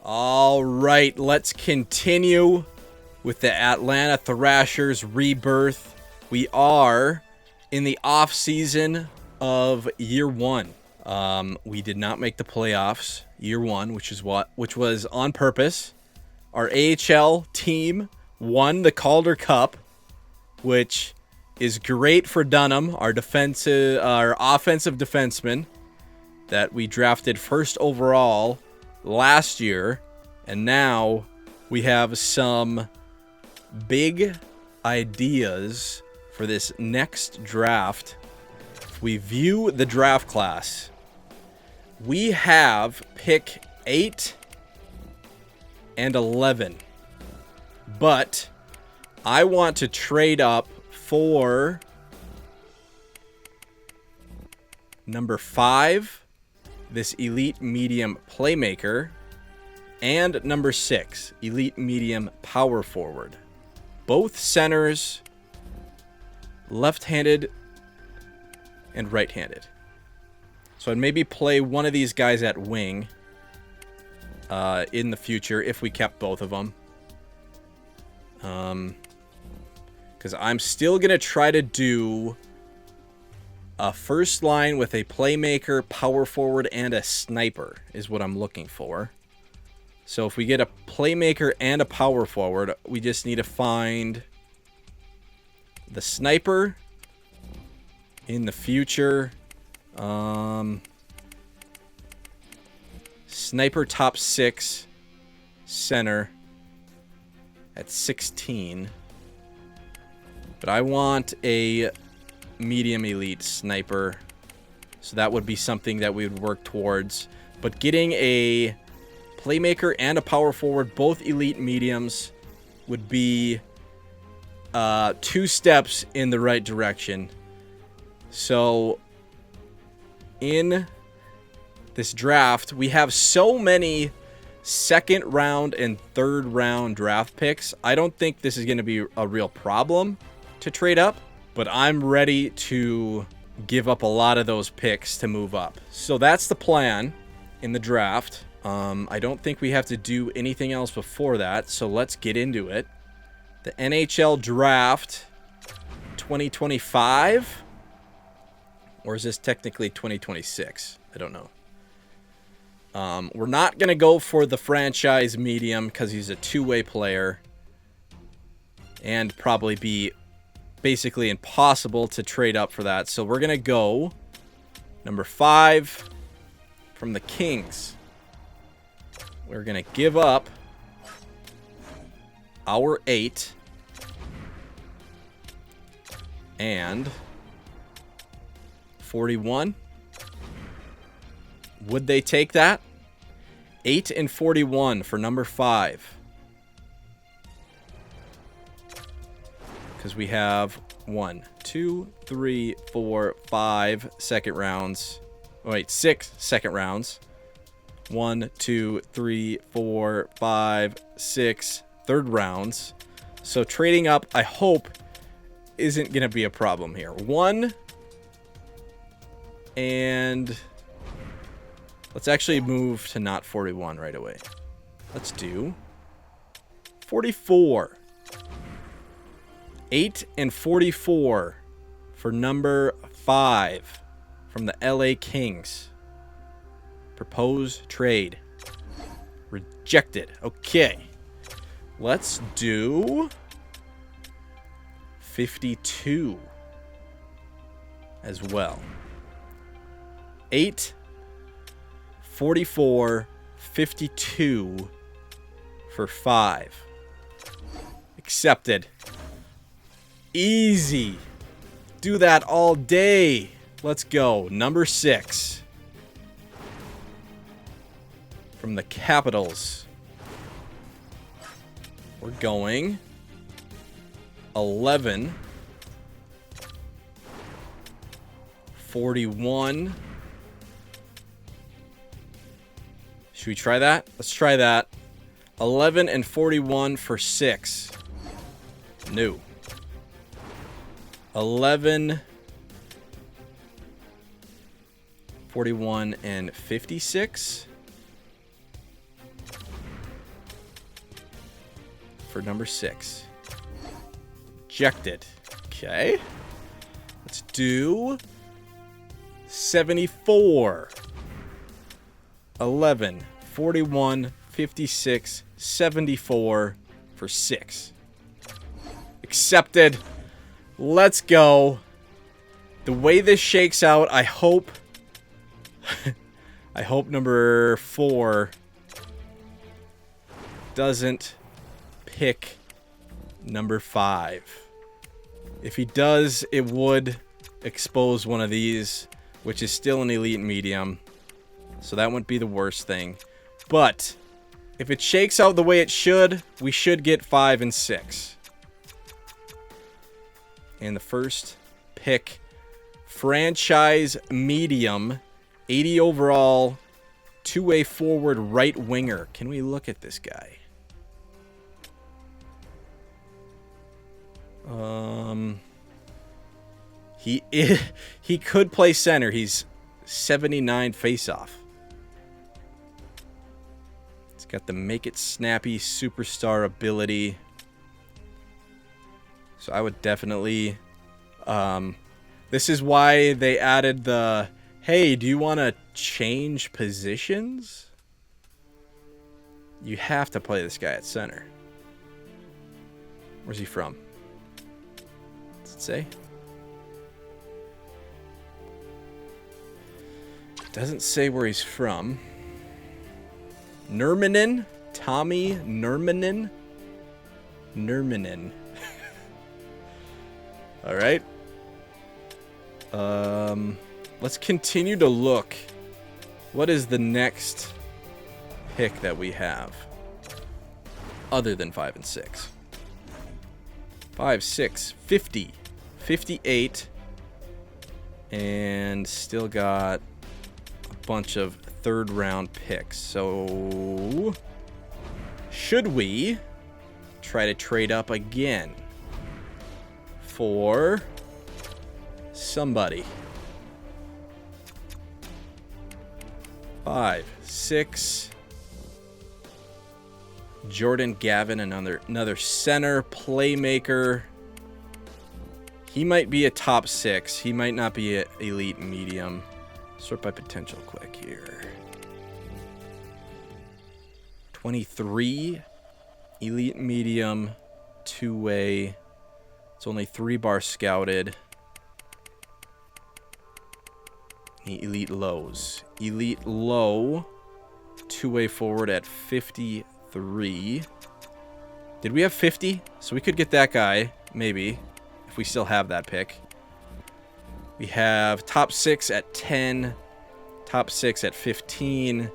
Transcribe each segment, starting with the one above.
All right, let's continue with the Atlanta Thrashers Rebirth. We are in the off-season of year one. We did not make the playoffs year one, which was on purpose. Our AHL team won the Calder Cup, which is great for Dunham, our offensive defenseman that we drafted first overall last year, and now we have some big ideas for this next draft. If we view the draft class, we have pick 8 and 11, but I want to trade up for number 5, this elite medium playmaker, and number 6, elite medium power forward. Both centers, left-handed and right-handed. So I'd maybe play one of these guys at wing in the future if we kept both of them. Because I'm still going to try to do a first line with a playmaker, power forward, and a sniper is what I'm looking for. So if we get a playmaker and a power forward, we just need to find the sniper in the future. Sniper top 6, center at 16. But I want a medium elite sniper, so that would be something that we would work towards. But getting a playmaker and a power forward, both elite mediums, would be 2 steps in the right direction. So in this draft, we have so many second round and third round draft picks. I don't think this is going to be a real problem to trade up, but I'm ready to give up a lot of those picks to move up. So that's the plan in the draft. I don't think we have to do anything else before that, so let's get into it. The NHL Draft 2025? Or is this technically 2026? I don't know. We're not going to go for the franchise medium because he's a two-way player and probably be basically impossible to trade up for that. So we're going to go number 5 from the Kings. We're going to give up our 8 and 41. Would they take that? 8 and 41 for number 5. Because we have 1, 2, 3, 4, 5 second rounds. Wait, 6 second rounds. 1, 2, 3, 4, 5, 6 third rounds. So trading up, I hope, isn't going to be a problem here. 1 and let's actually move to not 41 right away. Let's do 44. 8 and 44 for number 5 from the LA Kings. Proposed trade. Rejected. Okay. Let's do 52 as well. 8, 44, 52 for 5. Accepted. Easy. Do that all day. Let's go. Number 6 from the Capitals. We're going 11, 41. Should we try that? Let's try that. 11 and 41 for 6. No. 11, 41, and 56. for number 6. Ejected. Okay. Let's do 74. 11, 41, 56, 74 for 6. Accepted. Let's go. The way this shakes out, I hope I hope number 4 doesn't pick number 5. If he does, it would expose one of these, which is still an elite medium. So that wouldn't be the worst thing. But if it shakes out the way it should, we should get 5 and 6. And the first pick, franchise medium, 80 overall, two-way forward right winger. Can we look at this guy? He could play center. He's 79 face-off. He's got the make it snappy superstar ability. So I would definitely this is why they added the, hey, do you want to change positions? You have to play this guy at center. Where's he from? Does it say? Doesn't say where he's from. Nurminen? Tommy Nurminen? Nurminen. All right. Let's continue to look. What is the next pick that we have? Other than 5 and 6. 5, 6, 50, 58. And still got a bunch of third round picks. So should we try to trade up again for somebody? 5, 6. Jordan Gavin, another center playmaker. He might be a top 6. He might not be an elite medium. Sort by potential quick here. 23. Elite medium. Two-way. It's only 3 bar scouted. Elite lows. Elite low. Two-way forward at 53. Did we have 50? So we could get that guy, maybe, if we still have that pick. We have top 6 at 10. Top 6 at 15.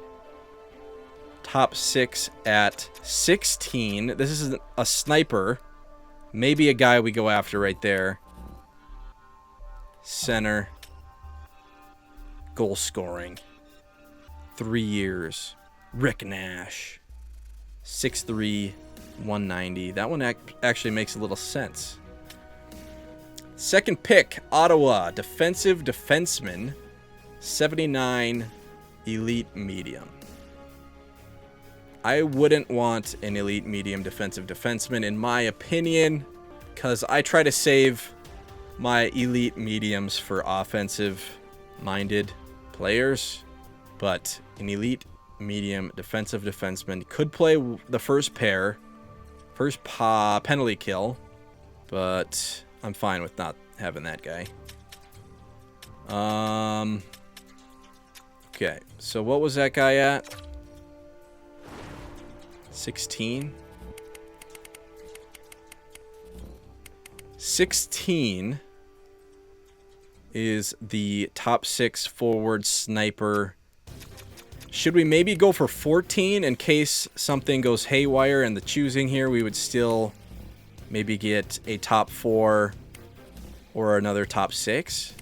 Top 6 at 16. This is a sniper. Maybe a guy we go after right there. Center. Goal scoring. 3 years. Rick Nash. 6'3", 190. That one actually makes a little sense. Second pick, Ottawa. Defensive defenseman. 79, elite medium. I wouldn't want an elite medium defensive defenseman, in my opinion, because I try to save my elite mediums for offensive-minded players. But an elite medium defensive defenseman could play the first pair, first penalty kill, but I'm fine with not having that guy. Okay, so what was that guy at? 16? 16 is the top 6 forward sniper. Should we maybe go for 14 in case something goes haywire in the choosing here? We would still maybe get a top 4 or another top 6.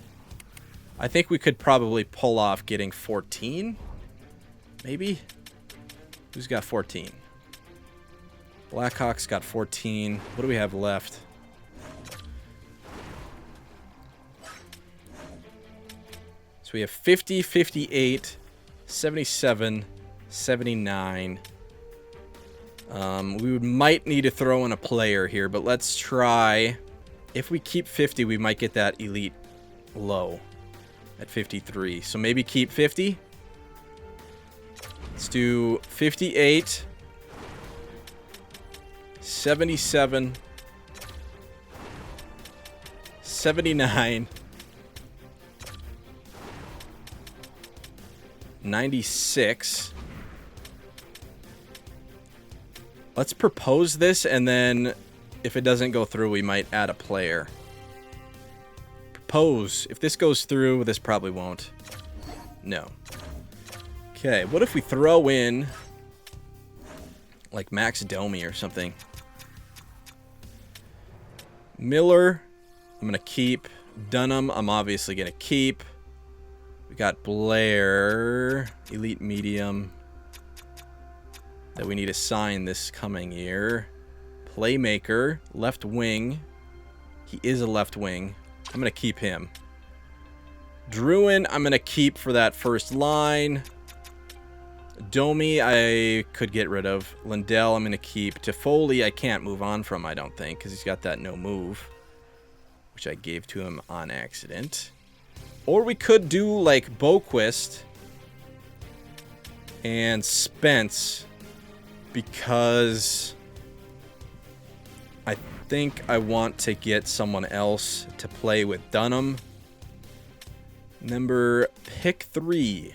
I think we could probably pull off getting 14. Maybe? Who's got 14? Blackhawks got 14. What do we have left? So we have 50, 58, 77, 79. We might need to throw in a player here, but let's try. If we keep 50, we might get that elite low at 53. So maybe keep 50. Let's do 58, 77, 79, 96. Let's propose this, and then if it doesn't go through, we might add a player. Propose. If this goes through, this probably won't. No. Okay, what if we throw in like Max Domi or something? Miller, I'm going to keep. Dunham, I'm obviously going to keep. We got Blair, elite medium, that we need to sign this coming year. Playmaker, left wing. He is a left wing. I'm going to keep him. Druin, I'm going to keep for that first line. Domi, I could get rid of. Lindell, I'm going to keep. Toffoli, I can't move on from, I don't think, because he's got that no move, which I gave to him on accident. Or we could do like Boquist and Spence, because I think I want to get someone else to play with Dunham. Pick 3.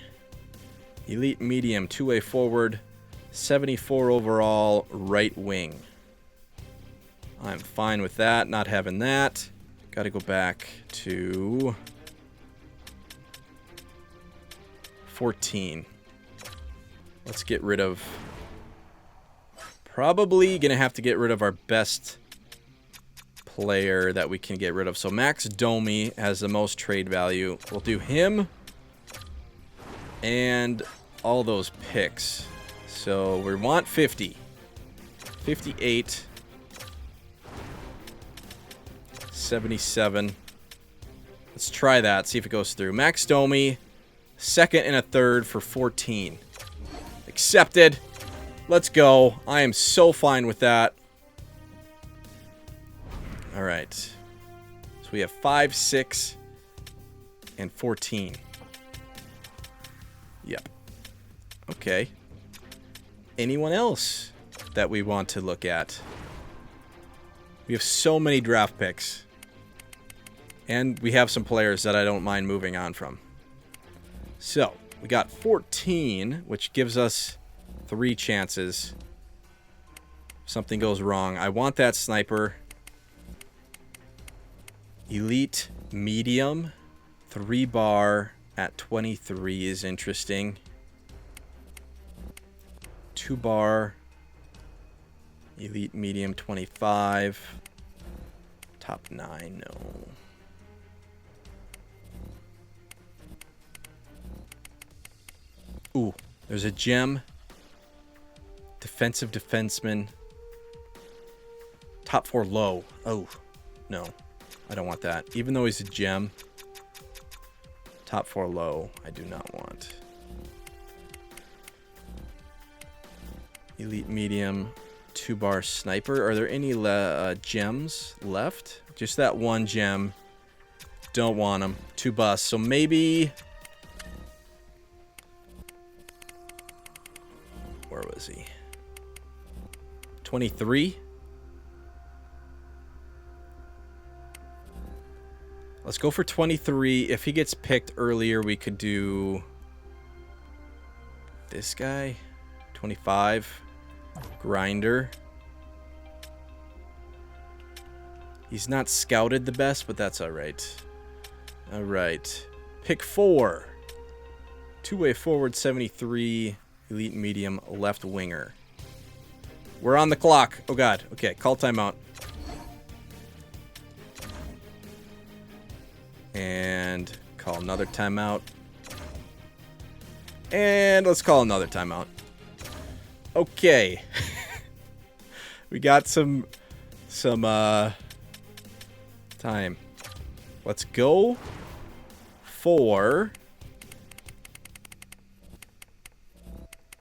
Elite medium, two-way forward, 74 overall, right wing. I'm fine with that, not having that. Got to go back to 14. Let's get rid of... Probably going to have to get rid of our best player that we can get rid of. So Max Domi has the most trade value. We'll do him and all those picks. So we want 50. 58. 77. Let's try that, see if it goes through. Max Domi, second and a third for 14. Accepted. Let's go. I am so fine with that. All right. So we have 5, 6, and 14. Yep. Okay. Anyone else that we want to look at? We have so many draft picks. And we have some players that I don't mind moving on from. So, we got 14, which gives us 3 chances. If something goes wrong. I want that sniper. Elite medium. 3-bar at 23 is interesting. 2-bar. Elite medium 25. Top 9, no. Ooh, there's a gem. Defensive defenseman. Top 4 low. Oh, no. I don't want that. Even though he's a gem. Top 4 low, I do not want. Elite medium. 2-bar sniper. Are there any gems left? Just that one gem. Don't want them. 2 busts. So maybe... Where was he? 23? Let's go for 23. If he gets picked earlier, we could do this guy. 25. Grinder. He's not scouted the best, but that's alright. Alright. Pick 4. 2-way forward, 73. Elite medium, left winger. We're on the clock. Oh, God. Okay, call timeout. And call another timeout. And let's call another timeout. Okay. We got some time. Let's go for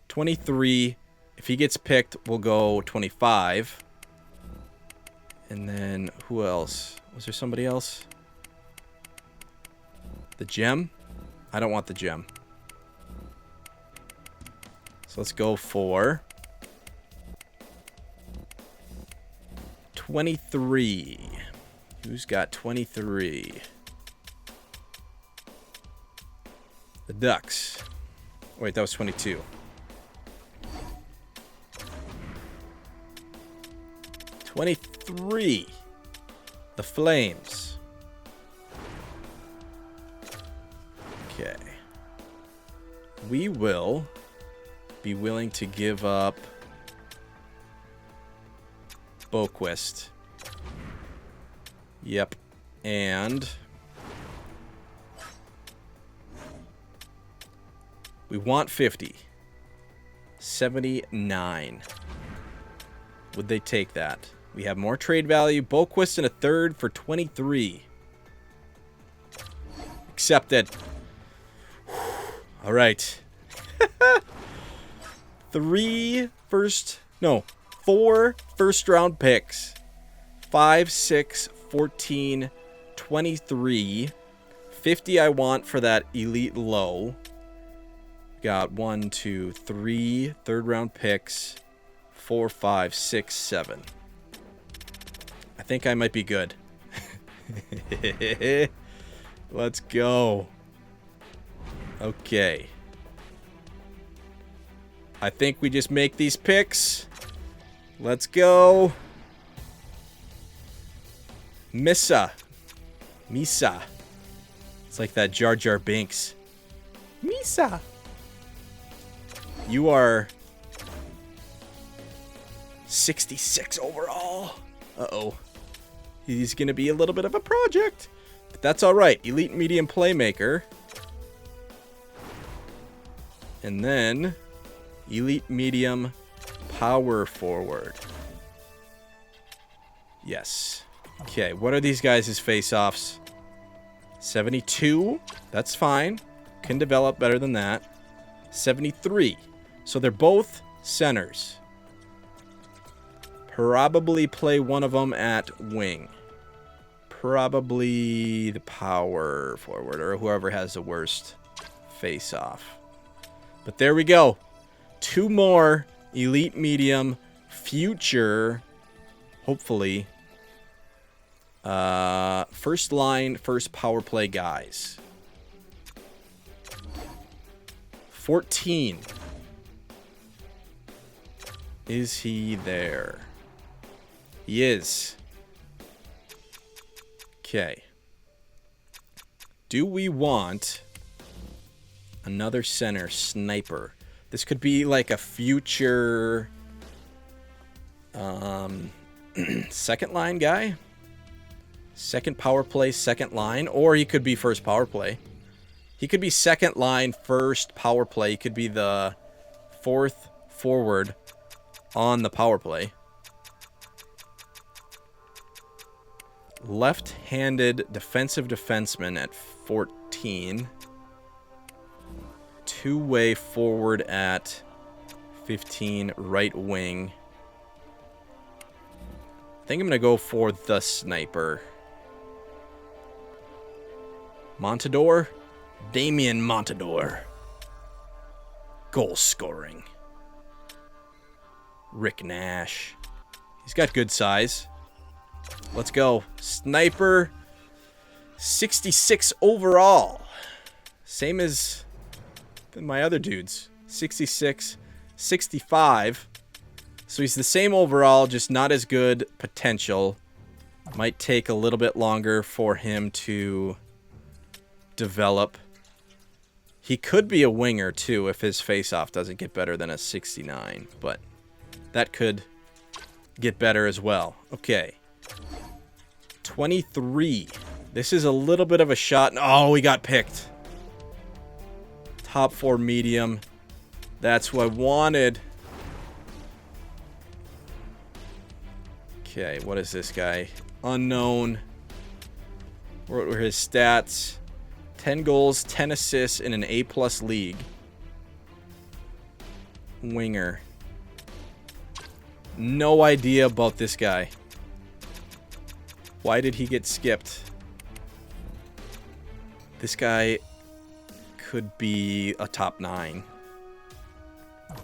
23. If he gets picked, we'll go 25. And then, who else? Was there somebody else? The gem? I don't want the gem. So let's go for 23. Who's got 23? The Ducks. Wait, that was 22. 23. The Flames. Okay. We will be willing to give up Boquist. Yep. And we want 50. 79. Would they take that? We have more trade value. Boquist and a third for 23. Accepted. All right. 4 first-round picks. 5, 6, 14, 23. 50 I want for that elite low. Got 1, 2, 3 third-round picks. 4, 5, 6, 7. I think I might be good. Let's go. Okay. I think we just make these picks. Let's go. Misa. It's like that Jar Jar Binks. Misa. You are 66 overall. Uh-oh. He's going to be a little bit of a project. But that's all right. Elite medium playmaker. And then elite medium power forward. Yes. Okay, what are these guys' face-offs? 72. That's fine. Can develop better than that. 73. So they're both centers. Probably play one of them at wing. Probably the power forward or whoever has the worst face-off. But there we go. 2 more elite medium future, hopefully, first line, first power play guys. 14. Is he there? He is. Okay. Do we want another center sniper? This could be like a future second line guy. Second power play, second line. Or he could be first power play. He could be second line, first power play. He could be the 4th forward on the power play. Left-handed defensive defenseman at 14. Two-way forward at 15, right wing. I think I'm going to go for the sniper. Montador? Damian Montador. Goal scoring. Rick Nash. He's got good size. Let's go. Sniper. 66 overall. Same as my other dudes. 66, 65. So he's the same overall, just not as good potential. Might take a little bit longer for him to develop. He could be a winger, too, if his face-off doesn't get better than a 69. But that could get better as well. Okay. 23. This is a little bit of a shot. Oh, we got picked. Top 4 medium. That's what I wanted. Okay, what is this guy? Unknown. What were his stats? 10 goals, 10 assists in an A+ league. Winger. No idea about this guy. Why did he get skipped? This guy could be a top 9.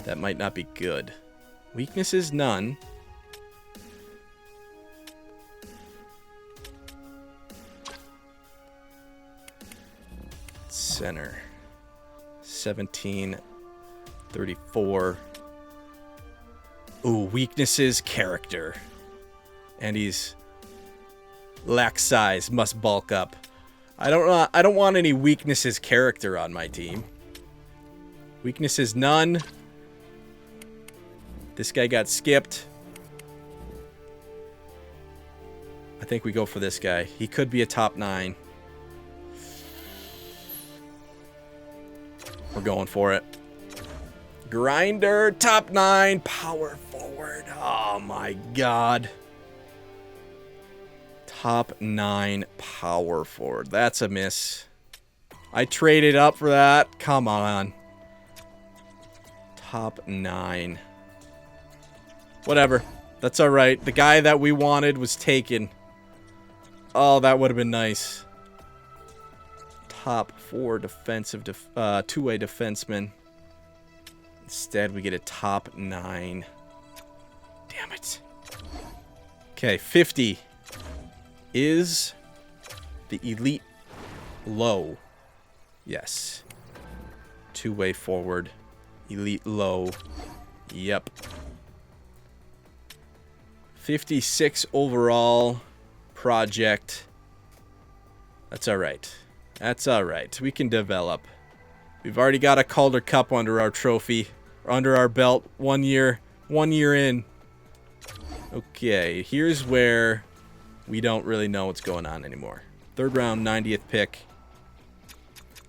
That might not be good. Weaknesses, none. Center. 17. 34. Ooh, weaknesses, character. And he's lacks size, must bulk up. I don't want any weaknesses, character on my team. Weaknesses, none. This guy got skipped. I think we go for this guy. He could be a top 9. We're going for it. Grinder, top 9, power forward. Oh my god. Top 9 power forward. That's a miss. I traded up for that. Come on. Top 9. Whatever. That's alright. The guy that we wanted was taken. Oh, that would have been nice. Top 4 defensive, two-way defenseman. Instead, we get a top 9. Damn it. Okay, 50 is the elite low. Yes. Two-way forward. Elite low. Yep. 56 overall project. That's alright. That's alright. We can develop. We've already got a Calder Cup under our trophy. Or under our belt. 1 year. 1 year in. Okay, here's where we don't really know what's going on anymore. 3rd round, 90th pick.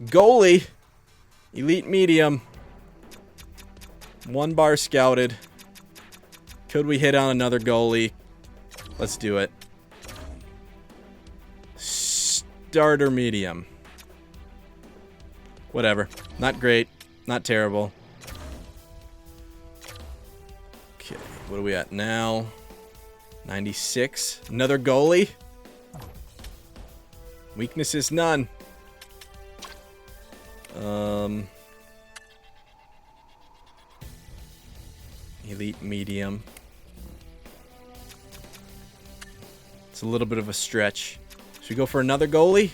Goalie. Elite medium. 1 bar scouted. Could we hit on another goalie? Let's do it. Starter medium. Whatever. Not great. Not terrible. Okay, what are we at now? 96. Another goalie. Weaknesses, none. Elite medium. It's a little bit of a stretch. Should we go for another goalie?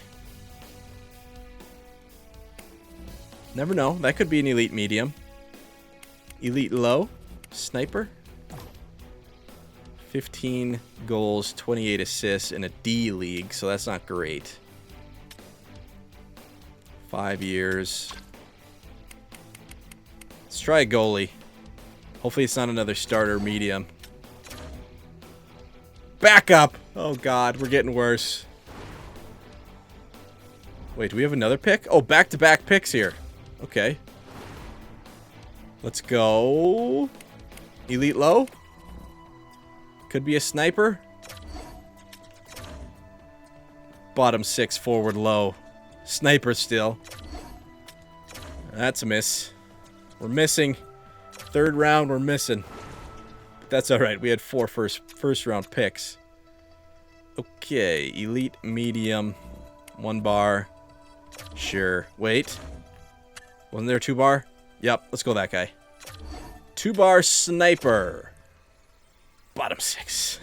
Never know. That could be an elite medium. Elite low. Sniper. 15 goals, 28 assists in a D league, so that's not great. 5 years. Let's try a goalie. Hopefully it's not another starter medium. Back up! Oh god, we're getting worse. Wait, do we have another pick? Oh, back-to-back picks here. Okay. Let's go. Elite low. Could be a sniper. Bottom 6, forward low. Sniper still. That's a miss. We're missing. 3rd round, we're missing. But that's alright. We had 4 first round picks. Okay. Elite medium. 1 bar. Sure. Wait. Wasn't there a 2 bar? Yep. Let's go that guy. 2 bar sniper. Bottom 6.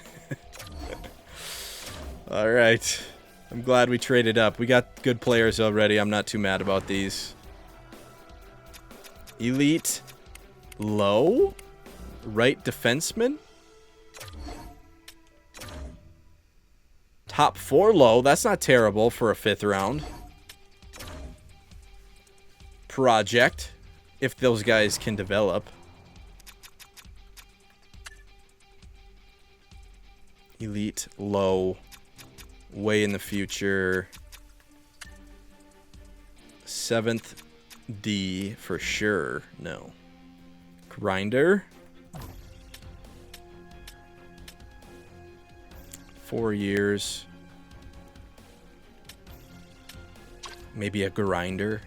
Alright. I'm glad we traded up. We got good players already. I'm not too mad about these. Elite. Low. Right defenseman. Top 4 low. That's not terrible for a 5th round. Project. If those guys can develop. Elite, low, way in the future. 7th D for sure. No. Grinder. 4 years. Maybe a grinder.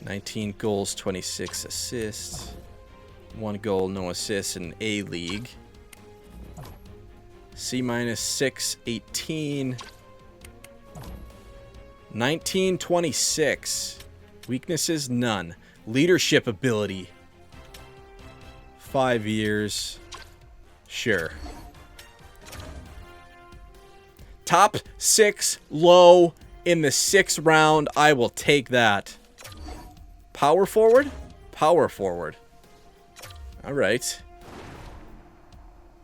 19 goals, 26 assists. 1 goal, no assists in A-League. C minus 6, 18. 19, 26. Weaknesses, none. Leadership ability. 5 years. Sure. Top 6 low in the 6th round. I will take that. Power forward? Power forward. All right.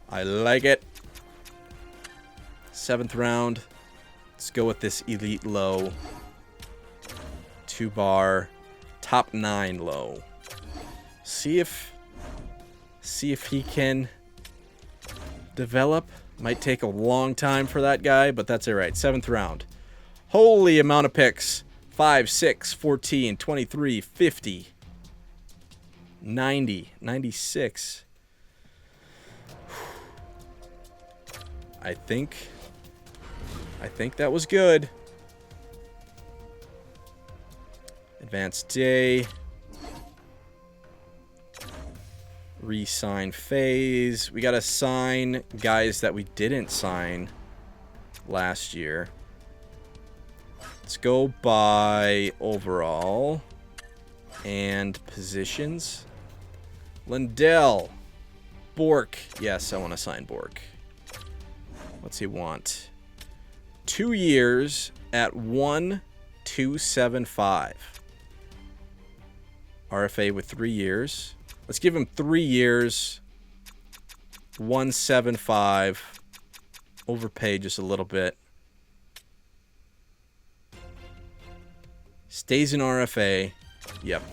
I like it. 7th round. Let's go with this elite low. 2-bar. Top 9 low. See if he can develop. Might take a long time for that guy, but that's all right. 7th round. Holy amount of picks. 5, 6, 14, 23, 50, 90, 96. I think that was good. Advanced day. Re-sign phase. We got to sign guys that we didn't sign last year. Let's go by overall and positions. Lindell. Bork. Yes, I want to sign Bork. What's he want? 2 years at 1,275. RFA with 3 years. Let's give him 3 years. 175. Overpaid just a little bit. Stays in RFA. Yep.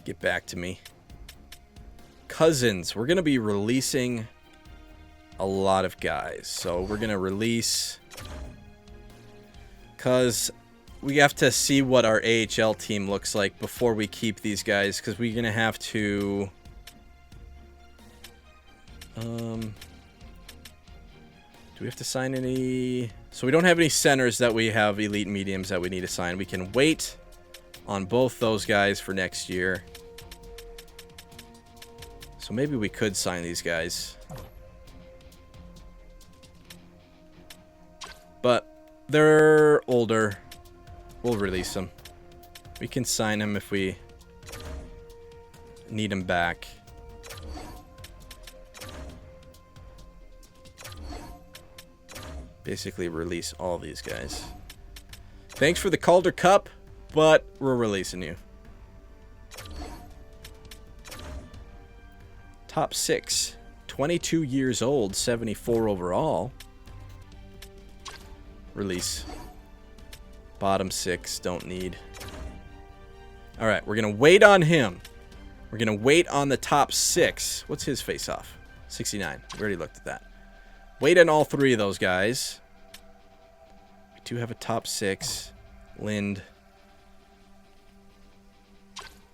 Get back to me. Cousins. We're going to be releasing a lot of guys. So we're going to release... Because we have to see what our AHL team looks like before we keep these guys. Because we're going to have to... do we have to sign any... So we don't have any centers that we have elite mediums that we need to sign. We can wait on both those guys for next year. So maybe we could sign these guys. But they're older. We'll release them. We can sign them if we need them back. Basically release all these guys. Thanks for the Calder Cup, but we're releasing you. Top 6. 22 years old, 74 overall. Release. Bottom 6, don't need. Alright, we're going to wait on him. We're going to wait on the top 6. What's his face-off? 69. We already looked at that. Wait on all 3 of those guys. We do have a top 6. Lind.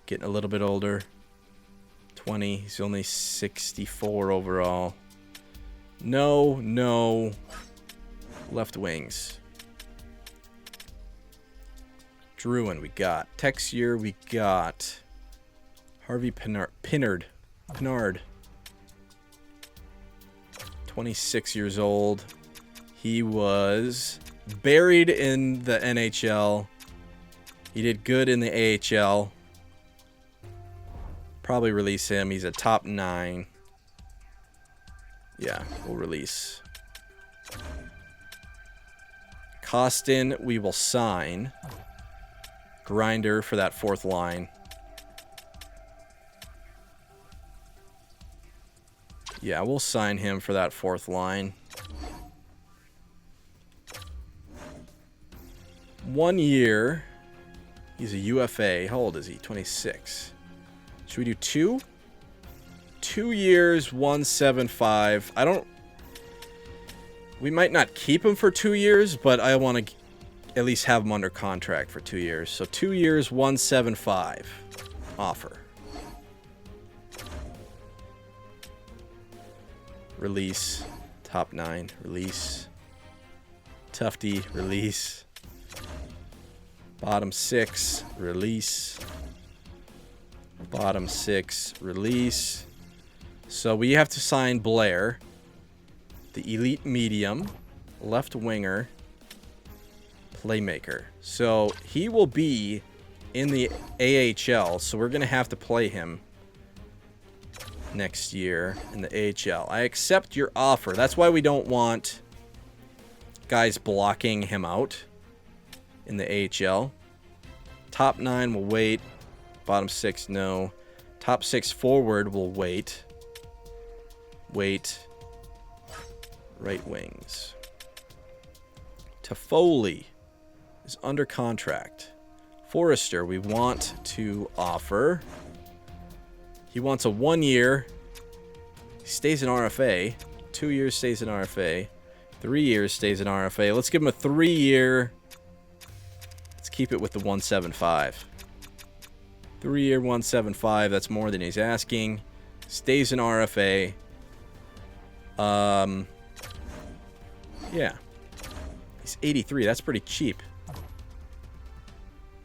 Getting a little bit older. 20. He's only 64 overall. No. Left wings. Druin we got. Texier we got. Harvey Pinard. 26 years old. He was buried in the NHL. He did good in the AHL. Probably release him. He's a top 9. Yeah, we'll release. Costin, we will sign. Grinder for that 4th line. Yeah, we'll sign him for that 4th line. 1 year. He's a UFA. How old is he? 26. Should we do 2? 2 years, 175. We might not keep him for 2 years, but I want to at least have him under contract for 2 years. So 2 years, 175. Offer. Release. Top 9. Release. Tufty. Release. Bottom 6, release. Bottom 6, release. So we have to sign Blair, the elite medium, left winger, playmaker. So he will be in the AHL, so we're going to have to play him next year in the AHL. I accept your offer. That's why we don't want guys blocking him out in the AHL. Top 9 will wait. Bottom 6, no. Top 6 forward will wait. Wait. Right wings. Toffoli is under contract. Forrester, we want to offer. He wants a 1 year. He stays in RFA. 2 years stays in RFA. 3 years stays in RFA. Let's give him a 3 year. Let's keep it with the 175. 3 year 175. That's more than he's asking. Stays in RFA. Yeah. He's 83. That's pretty cheap.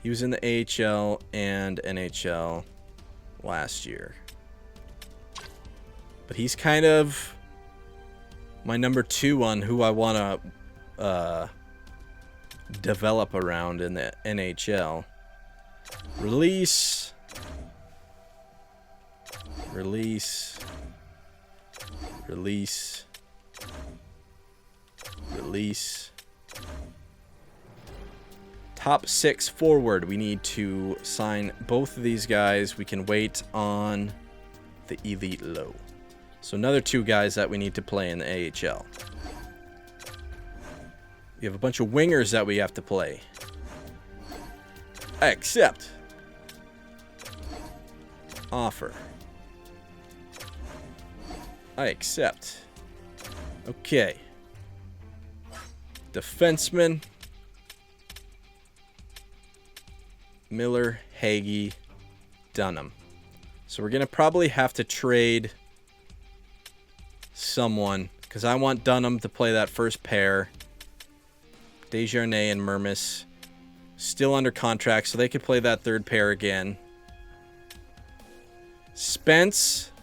He was in the AHL and NHL last year. But he's kind of my number 2 on who I want to develop around in the NHL. Release. Release. Release. Release. Top 6 forward. We need to sign both of these guys. We can wait on the elite low. So another 2 guys that we need to play in the AHL. We have a bunch of wingers that we have to play. I accept. Offer. I accept. Okay. Defenseman. Miller, Hagee, Dunham. So we're going to probably have to trade someone, because I want Dunham to play that first pair. Desjardins and Mermis still under contract, so they could play that third pair again. Spence,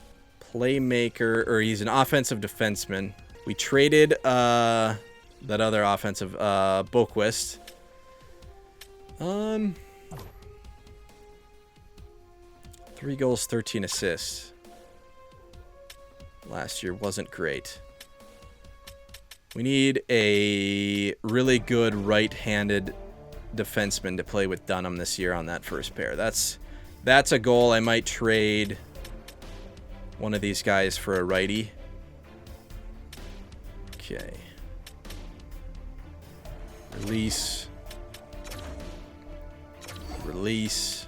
playmaker, or he's an offensive defenseman. We traded that other offensive, Boquist. 3 goals, 13 assists. Last year wasn't great. We need a really good right-handed defenseman to play with Dunham this year on that first pair. That's a goal. I might trade one of these guys for a righty. Okay. Release. Release.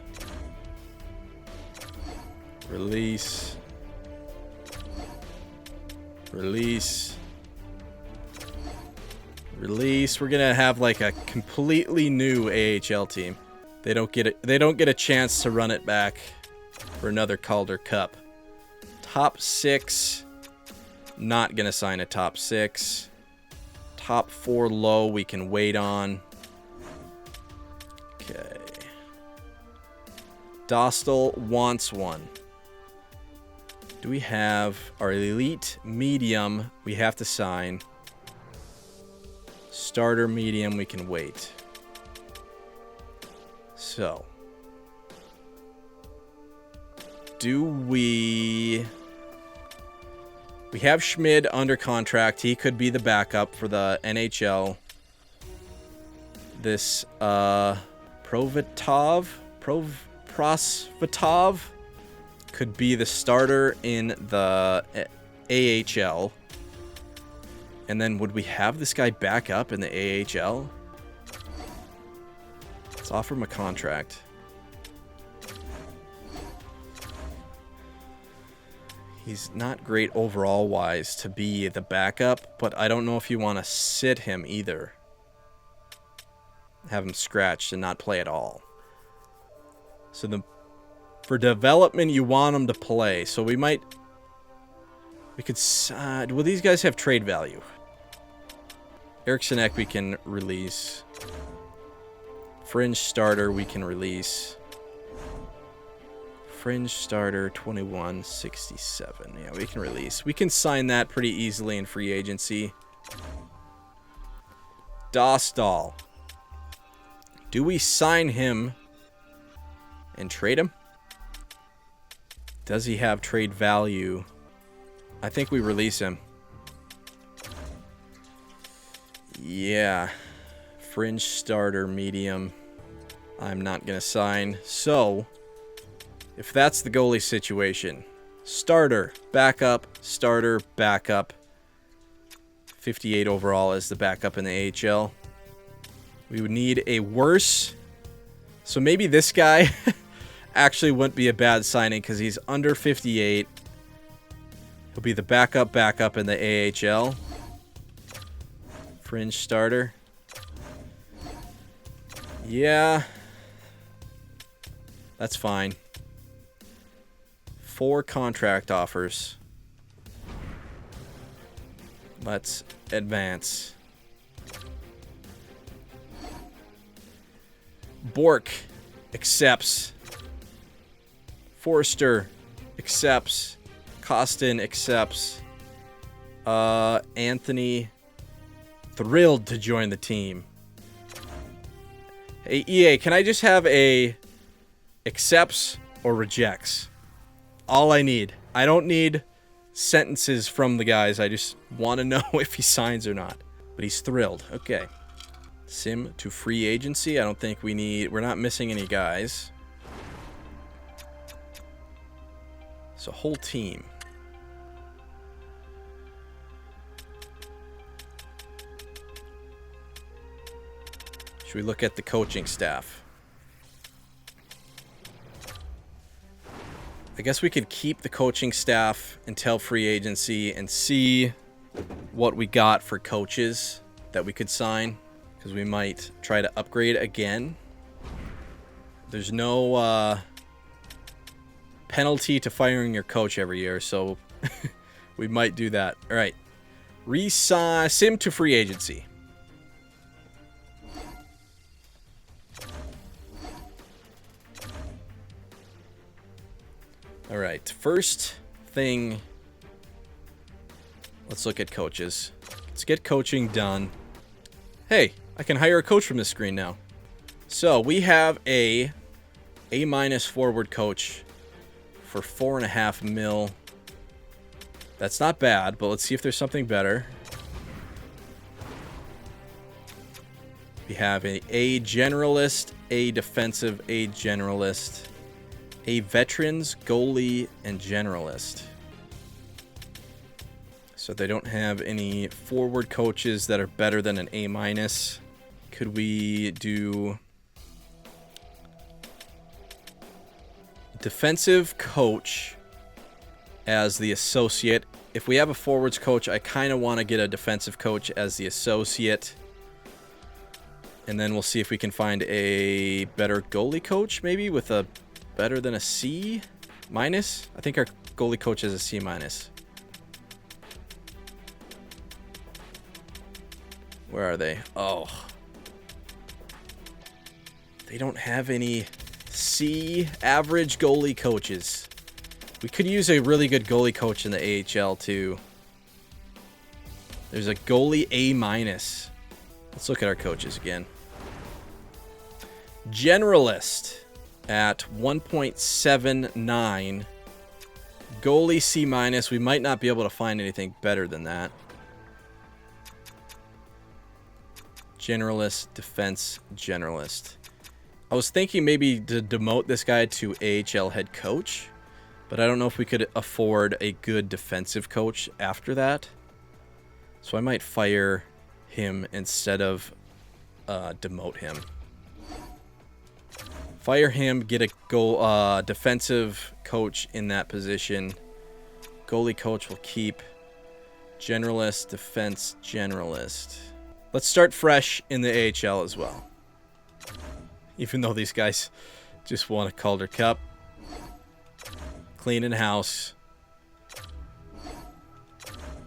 Release. Release. Release. We're gonna have like a completely new AHL team. They don't get a chance to run it back for another Calder Cup. Top 6. Not gonna sign a top 6. Top 4 low we can wait on. Okay. Dostal wants one. Do we have our elite medium we have to sign? Starter medium we can wait. So. Do we have Schmid under contract. He could be the backup for the NHL. This Prosvetov could be the starter in the AHL. And then would we have this guy back up in the AHL? Let's offer him a contract. He's not great overall wise to be the backup, but I don't know if you want to sit him either. Have him scratched and not play at all. So for development, you want him to play. So we could, will these guys have trade value? Eriksson Ek we can release. Fringe starter we can release. Fringe starter 2167. Yeah, we can release. We can sign that pretty easily in free agency. Dostal. Do we sign him and trade him? Does he have trade value? I think we release him. Yeah. Fringe starter medium. I'm not going to sign. So, if that's the goalie situation, starter, backup, 58 overall as the backup in the AHL. We would need a worse. So maybe this guy actually wouldn't be a bad signing because he's under 58. He'll be the backup in the AHL. Fringe starter. Yeah. That's fine. 4 contract offers. Let's advance. Bork accepts. Forster accepts. Costin accepts. Anthony thrilled to join the team. Hey, EA, can I just have a accepts or rejects? All I need. I don't need sentences from the guys. I just want to know if he signs or not. But he's thrilled. Okay. Sim to free agency. I don't think we're not missing any guys. So whole team. Should we look at the coaching staff? I guess we could keep the coaching staff until free agency and see what we got for coaches that we could sign, because we might try to upgrade again. There's no penalty to firing your coach every year, so we might do that. All right. Sim to free agency. All right, first thing, let's look at coaches. Let's get coaching done. Hey, I can hire a coach from this screen now. So we have a A- forward coach for $4.5 million. That's not bad, but let's see if there's something better. We have a generalist, a defensive, a generalist, a veterans, goalie, and generalist. So they don't have any forward coaches that are better than an A-. Could we do defensive coach as the associate? If we have a forwards coach, I kind of want to get a defensive coach as the associate. And then we'll see if we can find a better goalie coach, maybe with a better than a C-. I think our goalie coach is a C-. Where are they? Oh. They don't have any C average goalie coaches. We could use a really good goalie coach in the AHL too. There's a goalie A-. Let's look at our coaches again. Generalist at 1.79. Goalie C-. We might not be able to find anything better than that. Generalist, defense, generalist. I was thinking maybe to demote this guy to AHL head coach, but I don't know if we could afford a good defensive coach after that. So I might fire him instead of demote him. Fire him, get a defensive coach in that position. Goalie coach will keep. Generalist, defense, generalist. Let's start fresh in the AHL as well. Even though these guys just won a Calder Cup. Cleaning house.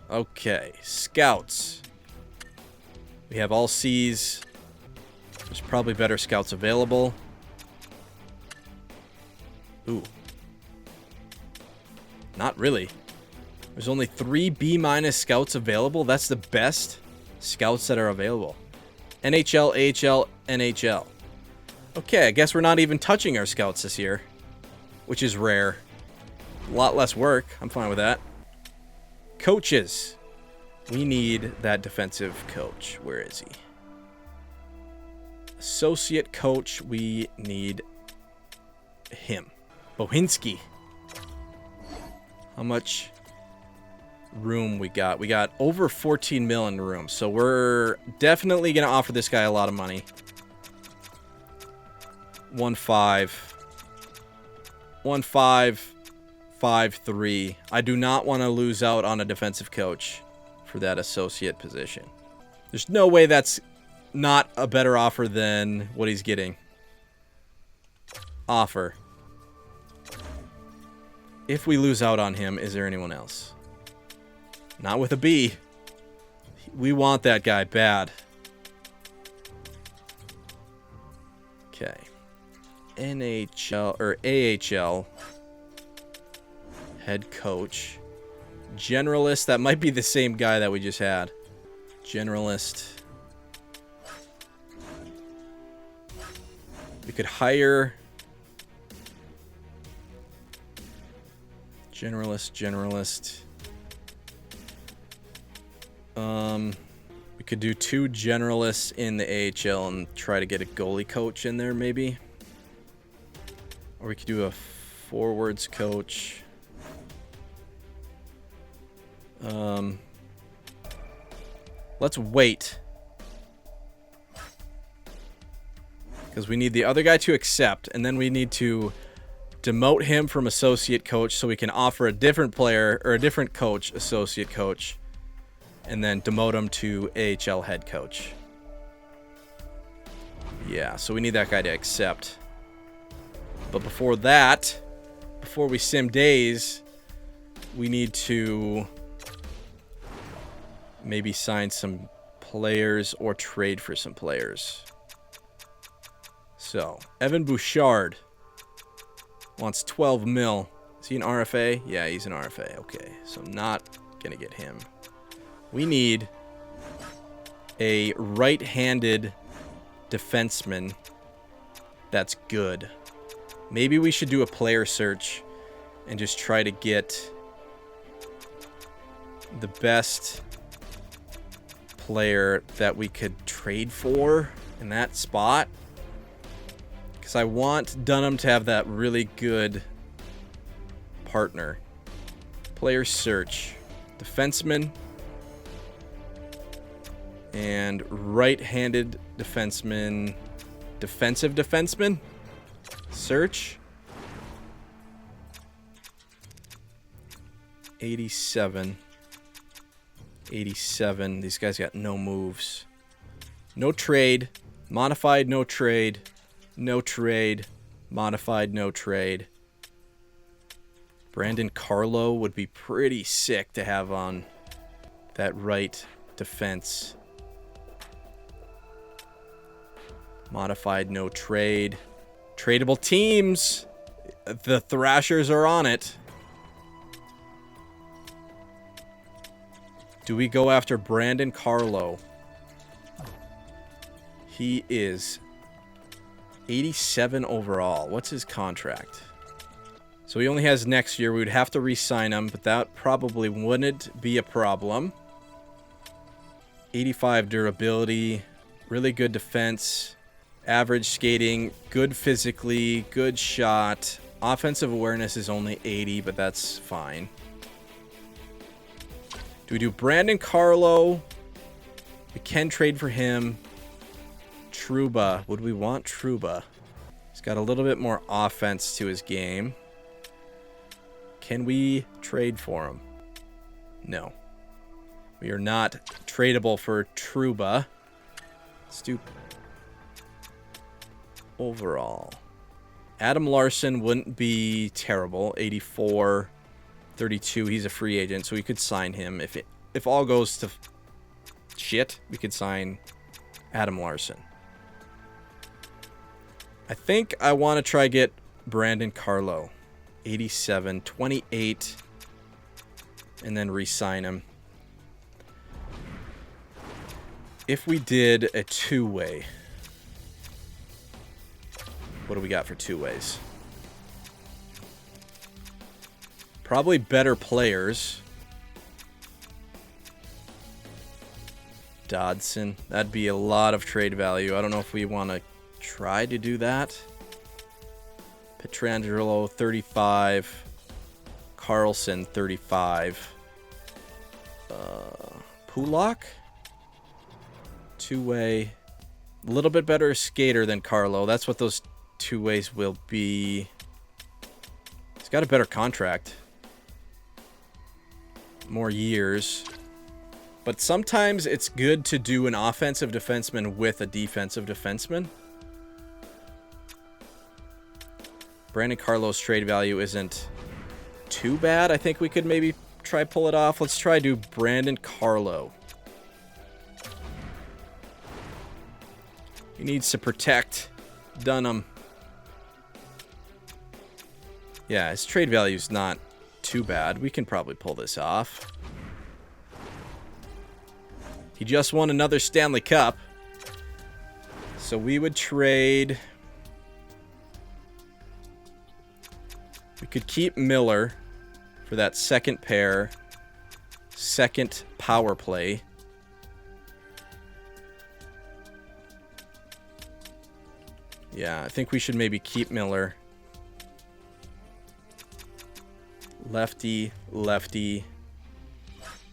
Okay, scouts. We have all C's. There's probably better scouts available. Ooh. Not really. There's only 3 B- scouts available. That's the best scouts that are available. NHL, AHL, NHL. Okay, I guess we're not even touching our scouts this year, which is rare. A lot less work. I'm fine with that. Coaches. We need that defensive coach. Where is he? Associate coach. We need him. Bohinski. How much room we got? We got over 14 mil in room. So we're definitely going to offer this guy a lot of money. 1.5. 1.5. 5.3. I do not want to lose out on a defensive coach for that associate position. There's no way that's not a better offer than what he's getting. Offer. If we lose out on him, is there anyone else? Not with a B. We want that guy bad. Okay. NHL or AHL head coach. Generalist, that might be the same guy that we just had. Generalist. We could hire generalist. We could do 2 generalists in the AHL and try to get a goalie coach in there, maybe. Or we could do a forwards coach. Let's wait. Because we need the other guy to accept, and then we need to demote him from associate coach so we can offer a different player or a different coach, associate coach, and then demote him to AHL head coach. Yeah, so we need that guy to accept. But before that, before we sim days, we need to maybe sign some players or trade for some players. So, Evan Bouchard wants 12 mil. Is he an RFA? Yeah, he's an RFA. Okay, so I'm not going to get him. We need a right-handed defenseman that's good. Maybe we should do a player search and just try to get the best player that we could trade for in that spot. Because I want Dunham to have that really good partner. Player search. Defenseman. And right-handed defenseman. Defensive defenseman. Search. 87. 87. These guys got no moves. No trade. Modified, no trade. No trade. Modified, no trade. Brandon Carlo would be pretty sick to have on that right defense. Modified, no trade. Tradable teams. The Thrashers are on it. Do we go after Brandon Carlo? He is 87 overall. What's his contract? So he only has next year. We would have to re-sign him, but that probably wouldn't be a problem. 85 durability. Really good defense. Average skating. Good physically. Good shot. Offensive awareness is only 80, but that's fine. Do we do Brandon Carlo? We can trade for him. Trouba. Would we want Trouba? He's got a little bit more offense to his game. Can we trade for him? No. We are not tradable for Trouba. Let's do overall. Adam Larson wouldn't be terrible. 84. 32. He's a free agent, so we could sign him. If all goes to shit, we could sign Adam Larson. I think I want to try get Brandon Carlo. 87, 28, and then re-sign him. If we did a two-way, what do we got for two-ways? Probably better players. Dodson. That'd be a lot of trade value. I don't know if we want to try to do that. Pietrangelo, 35. Carlson, 35. Pulak? Two-way. A little bit better skater than Carlo. That's what those two-ways will be. He's got a better contract. More years. But sometimes it's good to do an offensive defenseman with a defensive defenseman. Brandon Carlo's trade value isn't too bad. I think we could maybe try pull it off. Let's try do Brandon Carlo. He needs to protect Dunham. Yeah, his trade value's not too bad. We can probably pull this off. He just won another Stanley Cup. So we would trade... We could keep Miller for that second pair. Second power play. Yeah, I think we should maybe keep Miller. Lefty, lefty.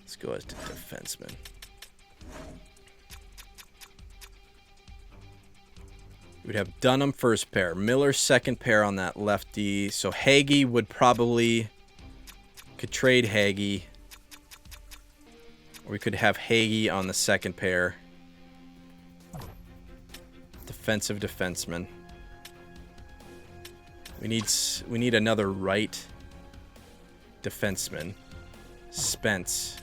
Let's go as defenseman. We'd have Dunham first pair, Miller second pair on that lefty. So Hagee would probably could trade Hagee, or we could have Hagee on the second pair. Defensive defenseman. We need another right defenseman. Spence.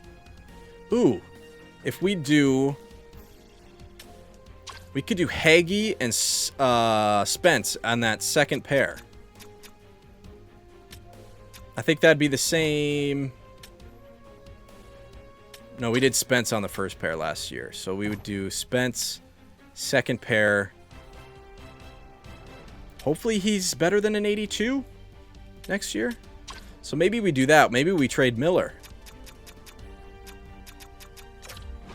Ooh, if we do. We could do Hagee and Spence on that second pair. I think that'd be the same. No, we did Spence on the first pair last year. So we would do Spence, second pair. Hopefully he's better than an 82 next year. So maybe we do that. Maybe we trade Miller.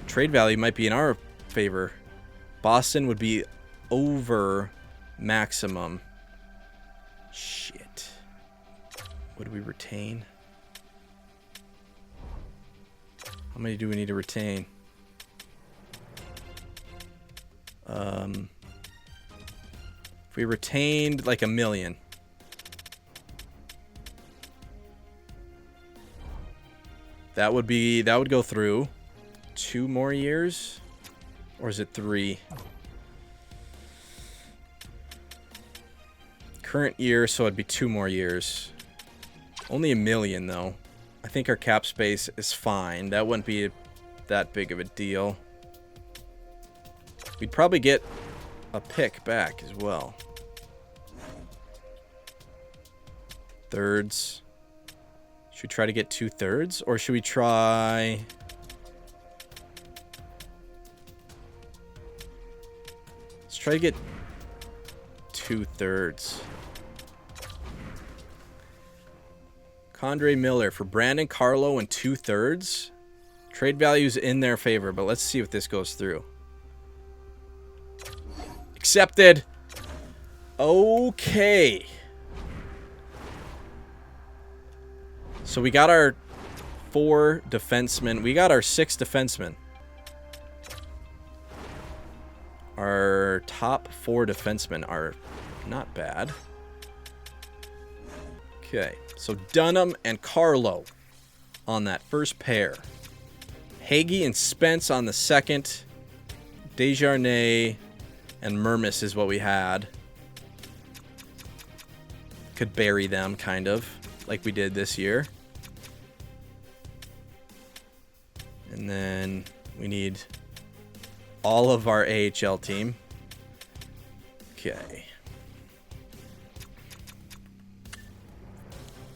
Trade value might be in our favor. Boston would be over maximum. Shit. What do we retain? How many do we need to retain? If we retained like 1 million. That would go through 2 more years. Or is it 3? Current year, so it'd be 2 more years. Only 1 million, though. I think our cap space is fine. That wouldn't be that big of a deal. We'd probably get a pick back as well. Thirds. Should we try to get 2/3? Or should we try... Try to get 2/3. Condre Miller for Brandon Carlo and 2/3. Trade value's in their favor, but let's see if this goes through. Accepted. Okay. So we got our 4 defensemen. We got our 6 defensemen. Our top 4 defensemen are not bad. Okay, so Dunham and Carlo on that first pair. Hagee and Spence on the second. Desjardins and Mermis is what we had. Could bury them, kind of, like we did this year. And then we need... all of our AHL team. Okay.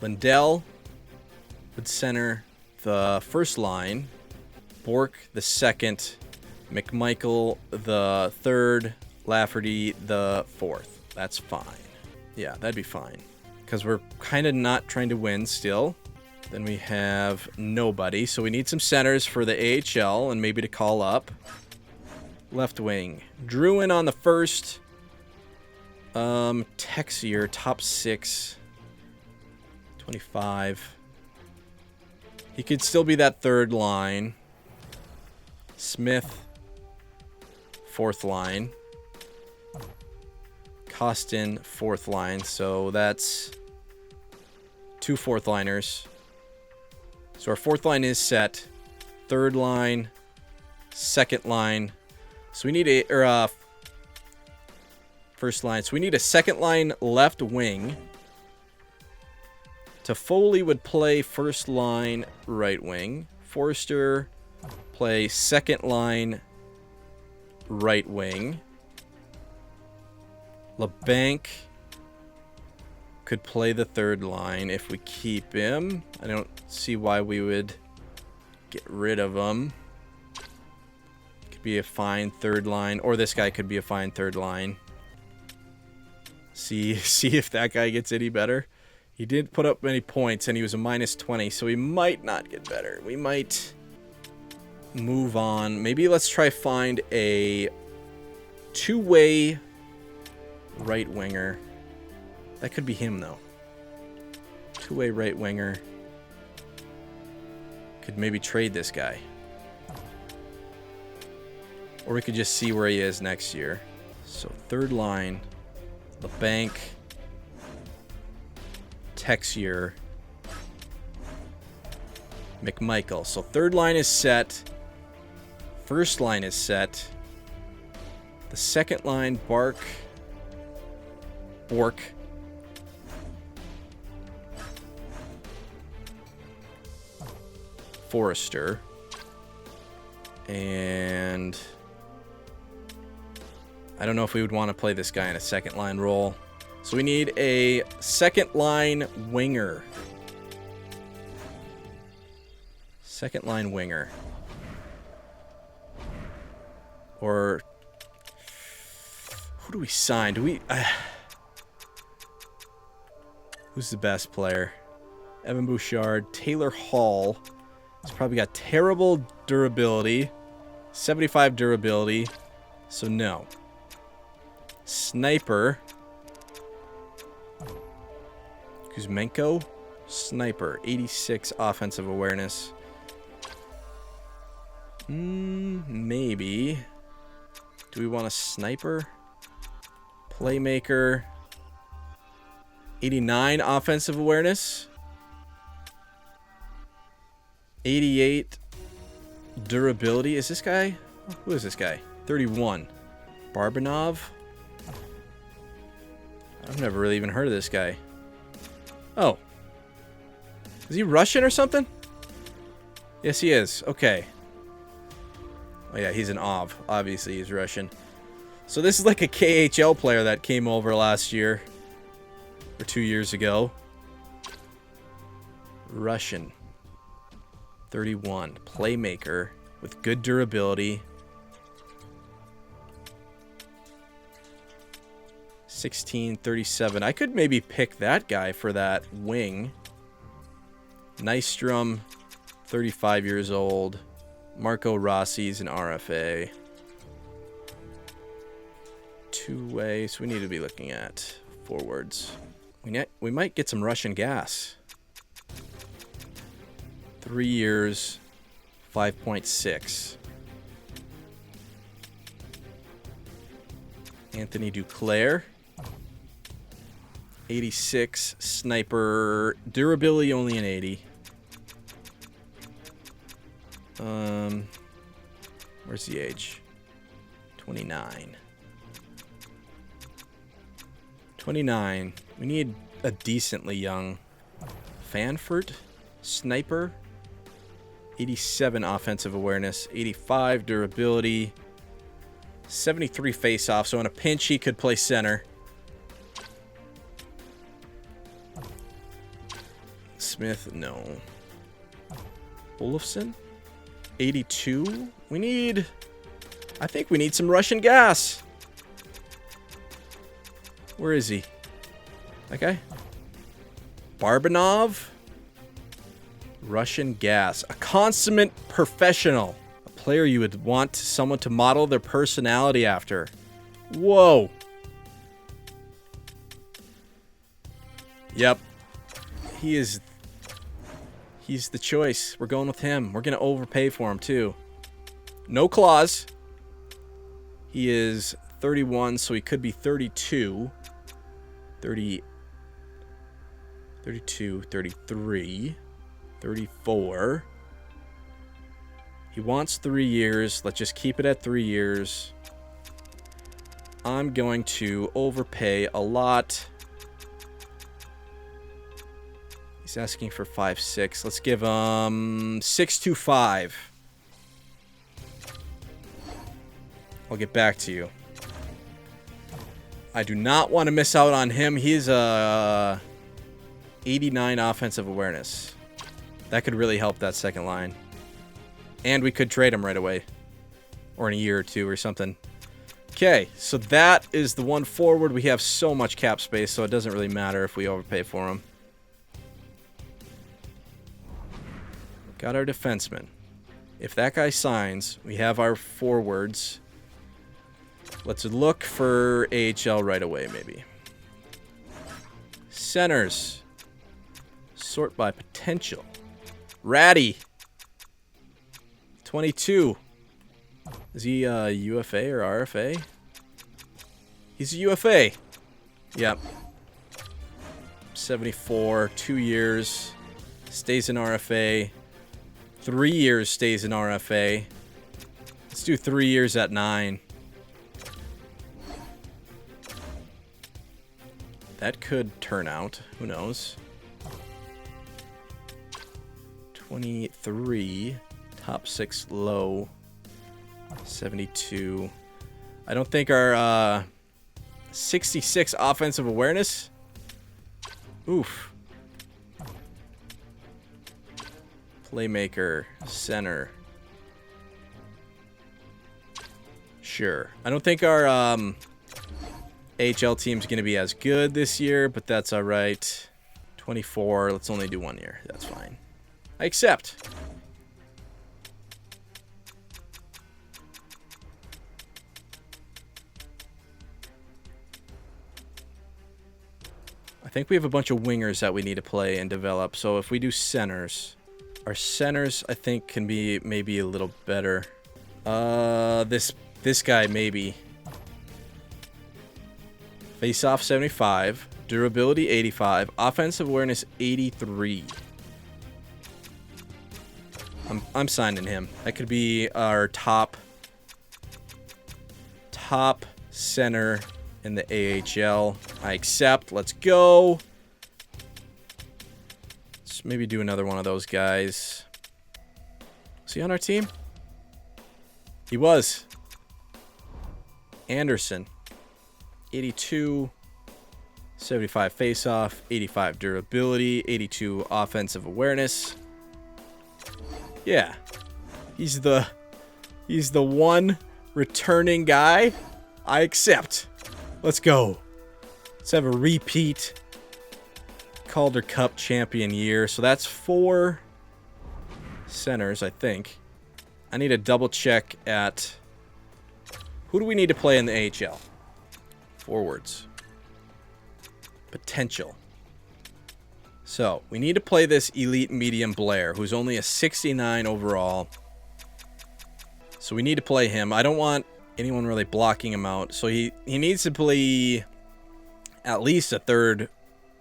Lindell would center the first line. Bork the second. McMichael the third. Lafferty the fourth. That's fine. Yeah, that'd be fine. Because we're kind of not trying to win still. Then we have nobody. So we need some centers for the AHL and maybe to call up. Left wing. Druin on the first. Texier, top 6. 25. He could still be that third line. Smith, fourth line. Costin, fourth line. So that's 2 fourth liners. So our fourth line is set. Third line, second line. So we need first line. So we need a second line left wing. Toffoli would play first line right wing. Forrester play second line right wing. LeBanc could play the third line if we keep him. I don't see why we would get rid of him. Could be a fine third line, or this guy could be a fine third line. See if that guy gets any better. He did put up many points, and he was a -20, so he might not get better. We might move on. Maybe let's try find a two-way right winger. That could be him, though. Two-way right winger. Could maybe trade this guy. Or we could just see where he is next year. So third line, LeBanc, Texier, McMichael. So third line is set. First line is set. The second line, Bork. Forrester. And I don't know if we would want to play this guy in a second line role. So we need a second line winger. Second line winger. Or who do we sign? Do we... who's the best player? Evan Bouchard. Taylor Hall. He's probably got terrible durability. 75 durability. So no. Sniper. Kuzmenko. Sniper. 86 offensive awareness. Maybe. Do we want a sniper? Playmaker. 89 offensive awareness. 88 durability. Is this guy? Who is this guy? 31. Barbanov. I've never really even heard of this guy. Oh. Is he Russian or something? Yes, he is. Okay. Oh, yeah, he's an OV. Obviously, he's Russian. So this is like a KHL player that came over last year. Or 2 years ago. Russian. 31. Playmaker with good durability. 1637. I could maybe pick that guy for that wing. Nystrom, 35 years old. Marco Rossi's an RFA. Two-way, so we need to be looking at forwards. We might get some Russian gas. 3 years, 5.6. Anthony Duclair. 86 sniper. Durability only an 80. Where's the age? 29. 29. We need a decently young Fanford. Sniper. 87 offensive awareness. 85 durability. 73 face-off. So in a pinch, he could play center. Smith, no. Olofsson? 82? We need... I think we need some Russian gas. Where is he? Okay. Barbanov? Russian gas. A consummate professional. A player you would want someone to model their personality after. Whoa. Yep. He's the choice. We're going with him. We're going to overpay for him, too. No clause. He is 31, so he could be 32. 32, 33, 34. He wants 3 years. Let's just keep it at 3 years. I'm going to overpay a lot. He's asking for 5.6. Let's give him 6.25. I'll get back to you. I do not want to miss out on him. He's 89 offensive awareness. That could really help that second line. And we could trade him right away. Or in a year or two or something. Okay, so that is the one forward. We have so much cap space, so it doesn't really matter if we overpay for him. Got our defenseman. If that guy signs, we have our forwards. Let's look for AHL right away, maybe. Centers. Sort by potential. Ratty. 22. Is he UFA or RFA? He's a UFA. Yep. 74. 2 years. Stays in RFA. 3 years stays in RFA. Let's do 3 years at 9. That could turn out. Who knows? 23. Top 6 low. 72. I don't think our 66 offensive awareness. Oof. Playmaker. Center. Sure. I don't think our AHL team's going to be as good this year, but that's all right. 24. Let's only do 1 year. That's fine. I accept. I think we have a bunch of wingers that we need to play and develop. So if we do centers, our centers I think can be maybe a little better. This guy maybe. Face-off 75, durability 85, offensive awareness 83. I'm signing him. That could be our top center in the AHL. I accept. Let's go. Let's maybe do another one of those guys. Was he on our team? He was. Anderson. 82. 75 face-off. 85 durability. 82 offensive awareness. Yeah. He's the one returning guy. I accept. Let's go. Let's have a repeat Calder Cup champion year. So that's 4 centers, I think. I need to double check at who do we need to play in the AHL? Forwards. Potential. So, we need to play this elite medium Blair, who's only a 69 overall. So we need to play him. I don't want anyone really blocking him out. So he needs to play at least a third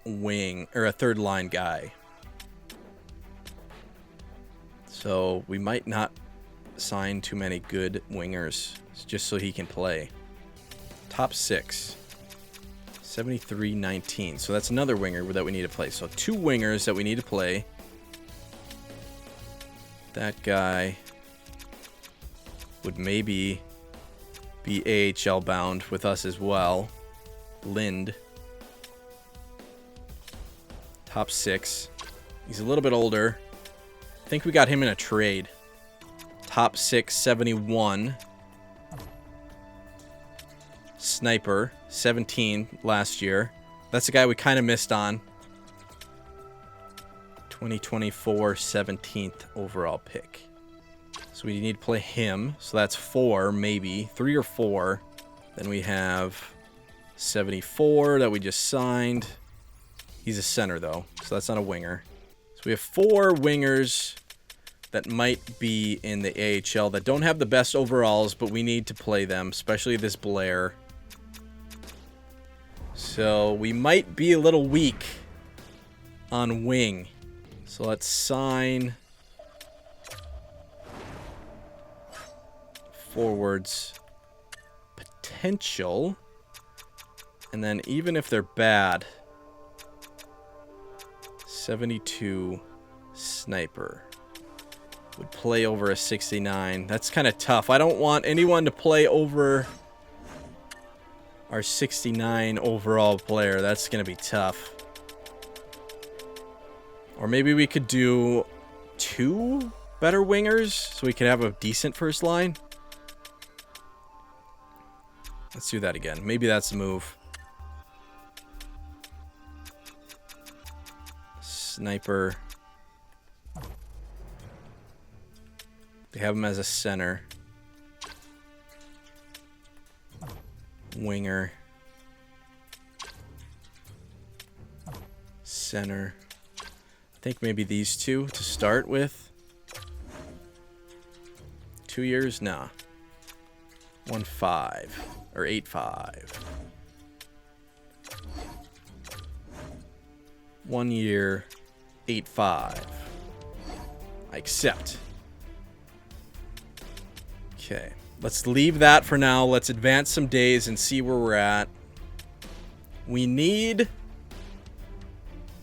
wing, or a third line guy. So we might not sign too many good wingers, just so he can play. Top 6. 73-19. So that's another winger that we need to play. So 2 wingers that we need to play. That guy would maybe be AHL bound with us as well. Lind. Top 6. He's a little bit older. I think we got him in a trade. Top 6, 71. Sniper, 17 last year. That's the guy we kind of missed on. 2024 17th overall pick. So we need to play him. So that's 4, maybe. 3 or 4. Then we have 74 that we just signed. He's a center, though, so that's not a winger. So we have 4 wingers that might be in the AHL that don't have the best overalls, but we need to play them, especially this Blair. So we might be a little weak on wing. So let's sign forwards potential. And then even if they're bad, 72 sniper would play over a 69. That's kind of tough. I don't want anyone to play over our 69 overall player. That's going to be tough. Or maybe we could do 2 better wingers so we could have a decent first line. Let's do that again. Maybe that's the move. Sniper. They have him as a center. Winger. Center. I think maybe these 2 to start with. 2 years? Nah. 1.5 or 8.5. 1 year, 8.5. I accept. Okay, let's leave that for now. Let's advance some days and see where we're at. We need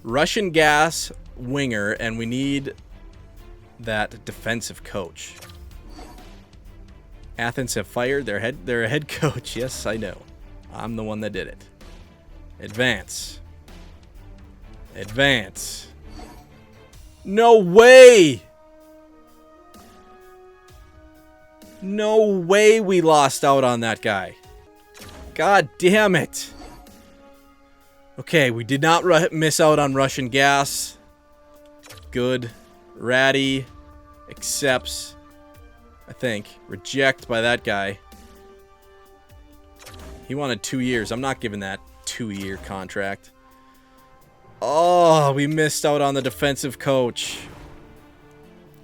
Russian gas winger, and we need that defensive coach. Athens have fired their head coach. Yes, I know. I'm the one that did it. Advance. Advance. No way! No way we lost out on that guy. God damn it. Okay, we did not miss out on Russian gas. Good. Ratty accepts. I think. Reject by that guy. He wanted 2 years. I'm not giving that 2-year contract. Oh, we missed out on the defensive coach.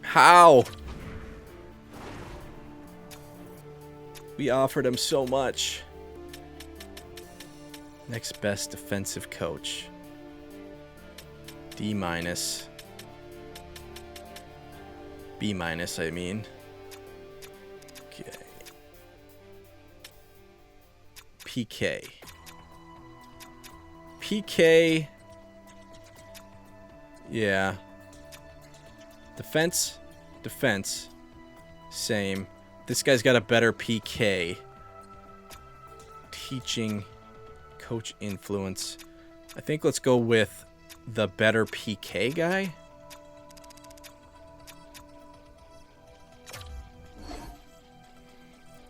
How? We offered him so much. Next best defensive coach. D-. B-, I mean. Okay. PK. PK. Yeah. Defense. Same. This guy's got a better PK. Teaching. Coach influence. I think let's go with the better PK guy.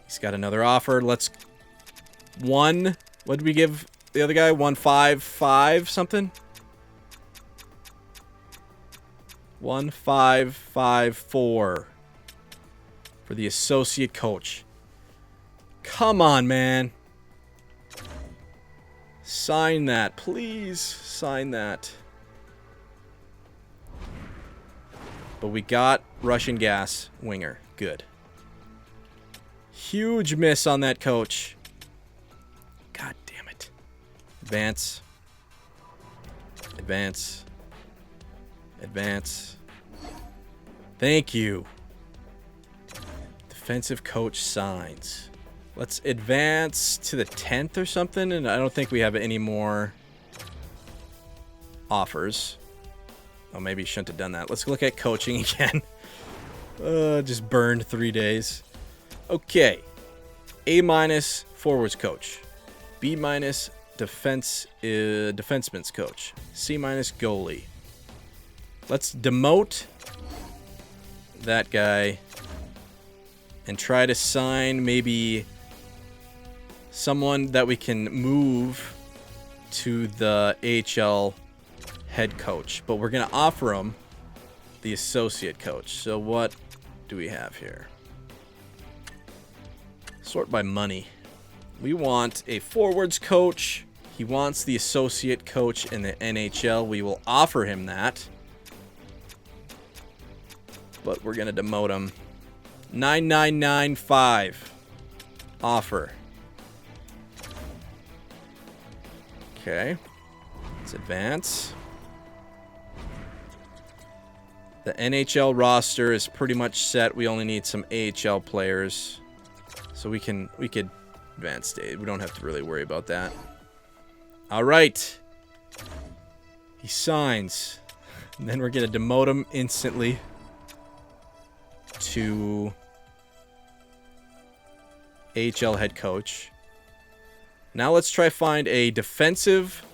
He's got another offer. Let's... What did we give the other guy? 1.55 something? 1.554 for the associate coach. Come on, man. Sign that, please. Sign that. But we got Russian gas winger. Good. Huge miss on that coach. God damn it. Advance. Advance. Advance. Thank you. Defensive coach signs. Let's advance to the 10th or something, and I don't think we have any more offers. Oh, maybe you shouldn't have done that. Let's look at coaching again. Just burned 3 days. Okay. A- forwards coach. B- defenseman's coach. C- goalie. Let's demote that guy and try to sign maybe someone that we can move to the AHL head coach. But we're going to offer him the associate coach. So what do we have here? Sort by money. We want a forwards coach. He wants the associate coach in the NHL. We will offer him that. But we're going to demote him. 9995 offer. Okay. Let's advance. The NHL roster is pretty much set. We only need some AHL players. So we could advance stage. We don't have to really worry about that. All right. He signs. And then we're going to demote him instantly to AHL head coach. Now let's try find a defensive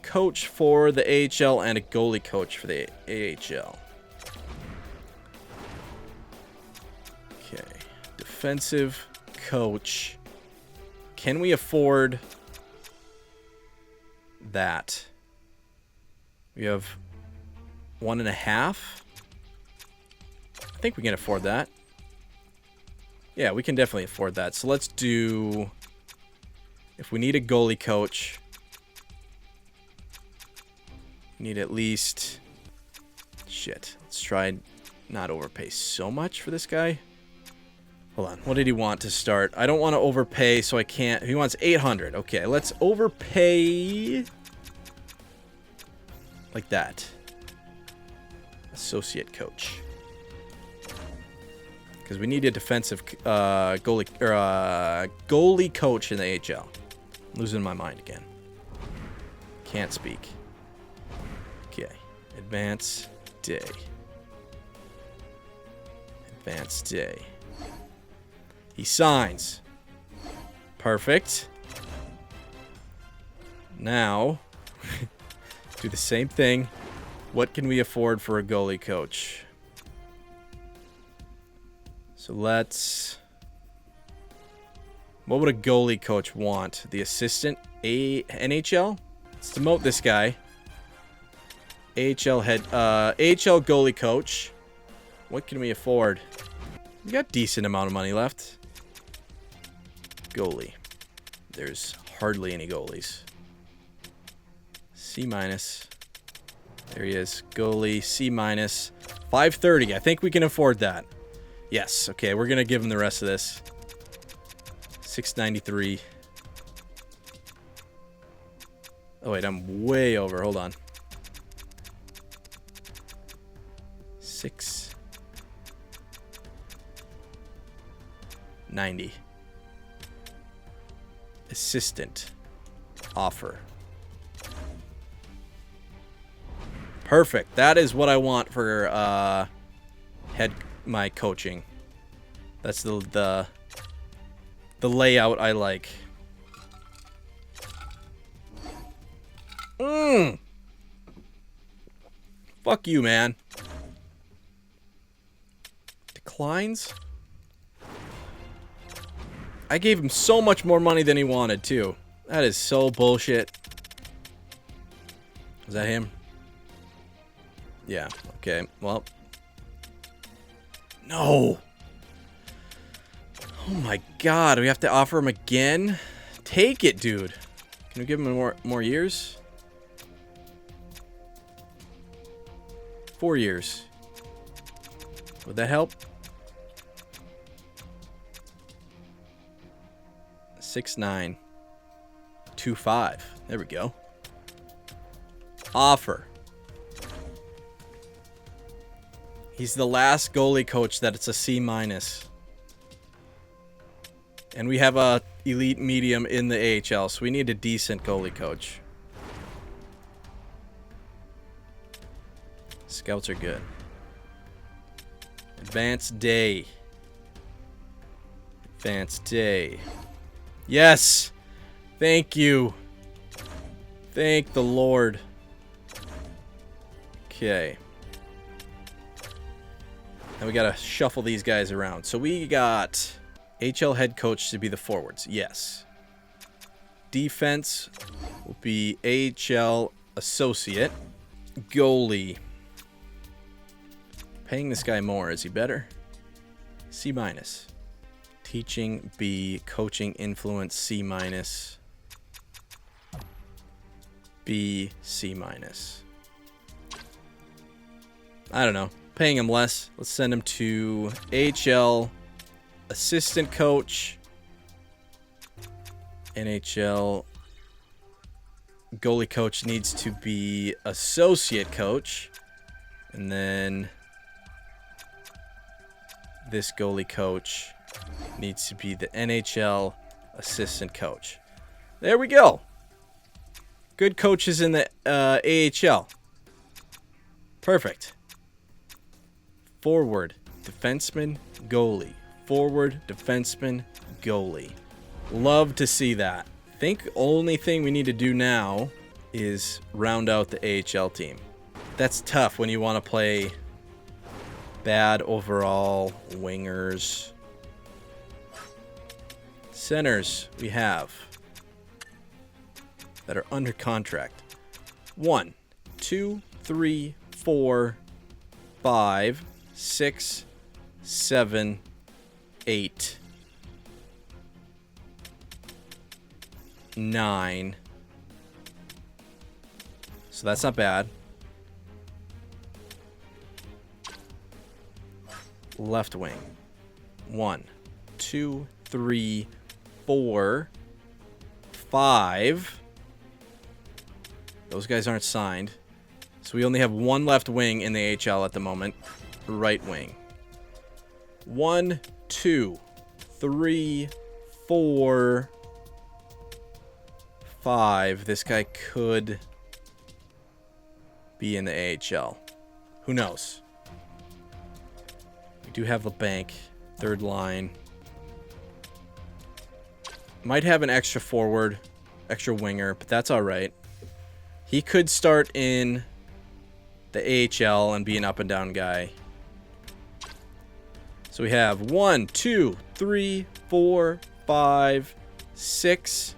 coach for the AHL and a goalie coach for the AHL. Okay. Defensive coach. Can we afford that? We have 1.5. I think we can afford that. Yeah, we can definitely afford that. So let's do... If we need a goalie coach, we need at least... Shit. Let's try not overpay so much for this guy. Hold on. What did he want to start? I don't want to overpay, so I can't... He wants 800. Okay, let's overpay... Like that. Associate coach. Because we need a defensive goalie coach in the AHL. I'm losing my mind again. Can't speak. Okay. Advance day. Advance day. He signs. Perfect. Now, do the same thing. What can we afford for a goalie coach? So let's... What would a goalie coach want? The assistant NHL? Let's demote this guy. AHL goalie coach. What can we afford? We got a decent amount of money left. Goalie. There's hardly any goalies. C-. There he is. Goalie. C-. 530. I think we can afford that. Yes. Okay, we're going to give him the rest of this. 693. Oh, wait. I'm way over. Hold on. 690. Assistant. Offer. Perfect. That is what I want for my coaching. That's the layout I like. Fuck you, man. Declines? I gave him so much more money than he wanted, too. That is so bullshit. Is that him? Yeah, okay. Well. No. Oh my god, we have to offer him again? Take it, dude. Can we give him more years? 4 years. Would that help? 6.925. There we go. Offer. He's the last goalie coach that it's a C-. And we have a elite medium in the AHL, so we need a decent goalie coach. Scouts are good. Advanced day. Advanced day. Yes! Thank you. Thank the Lord. Okay. And we got to shuffle these guys around. So we got HL head coach to be the forwards. Yes. Defense will be AHL associate. Goalie. Paying this guy more. Is he better? C-. Teaching B. Coaching influence C-. B. C-. I don't know. Paying him less. Let's send him to AHL assistant coach. NHL goalie coach needs to be associate coach. And then this goalie coach needs to be the NHL assistant coach. There we go. Good coaches in the AHL. Perfect. Forward, defenseman, goalie. Forward, defenseman, goalie. Love to see that. Think only thing we need to do now is round out the AHL team. That's tough when you want to play bad overall wingers. Centers we have that are under contract. 1, 2, 3, 4, 5, 6, 7, 8, 9. So that's not bad. Left wing. 1, 2, 3, 4, 5. Those guys aren't signed. So we only have one left wing in the AHL at the moment. Right wing. 1, 2, 3, 4, 5. This guy could be in the AHL. Who knows? We do have the bank. Third line. Might have an extra forward, extra winger, but that's all right. He could start in the AHL and be an up and down guy. So we have 1, 2, 3, 4, 5, 6,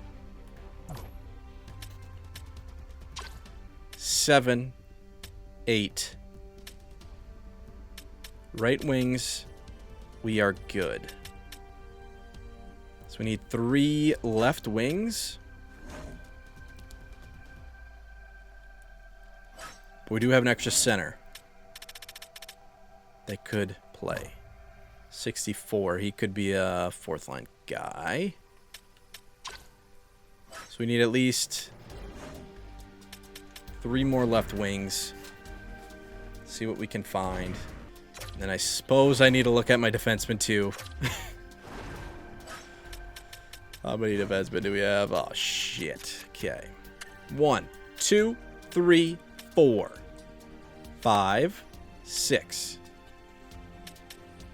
7, 8. Right wings, we are good. So we need 3 left wings. But we do have an extra center that could play. 64. He could be a fourth line guy. So we need at least 3 more left wings. See what we can find. And then I suppose I need to look at my defenseman too. How many defensemen do we have? Oh, shit. Okay. 1, 2, 3, 4, 5, 6.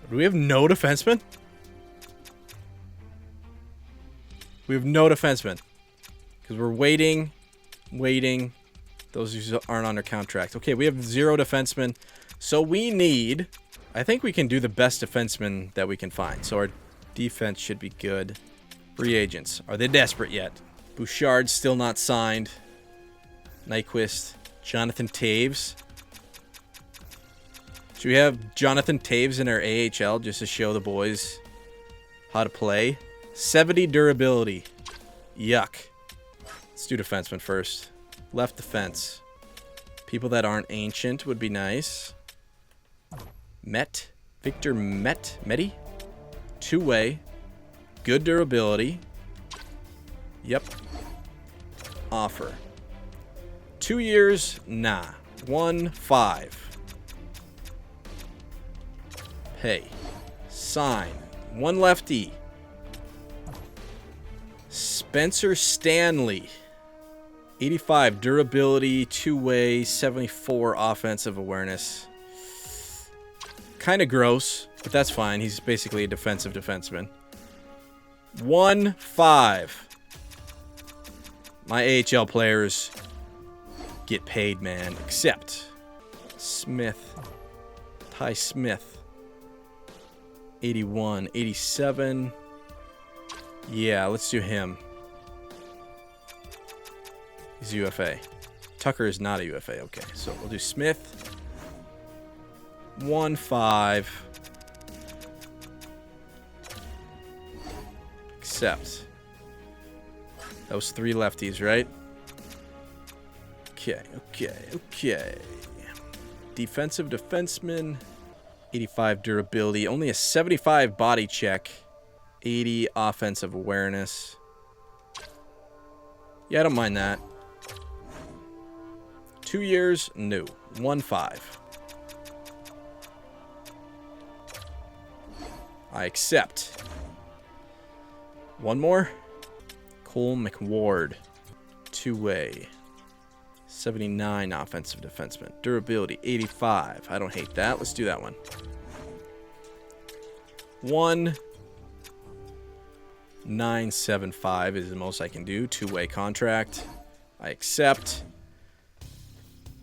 Do we have no defensemen? We have no defensemen. Because we're waiting. Those who aren't under contract. Okay, we have 0 defensemen. So we need... I think we can do the best defenseman that we can find. So our defense should be good. Free agents. Are they desperate yet? Bouchard's still not signed. Nyquist. Jonathan Taves. Should we have Jonathan Taves in our AHL just to show the boys how to play? 70 durability. Yuck. Let's do defenseman first. Left defense. People that aren't ancient would be nice. Victor Meti. 2-way. Good durability. Yep. Offer. 2 years? Nah. 1-5. Pay. Sign. 1 lefty. Spencer Stanley. 85 durability, 2-way, 74 offensive awareness. Kind of gross, but that's fine. He's basically a defensive defenseman. 1-5. My AHL players get paid, man. Except Smith. Ty Smith. 81, 87. Yeah, let's do him. He's UFA. Tucker is not a UFA. Okay, so we'll do Smith. 1-5. Accept. That was 3 lefties, right? Okay. Defensive defenseman. 85 durability. Only a 75 body check. 80 offensive awareness. Yeah, I don't mind that. 2 years? No. 1-5. I accept. One more. Cole McWard. 2-way. 79 offensive defenseman. Durability 85. I don't hate that. Let's do that one. 1.975 is the most I can do. 2-way contract. I accept.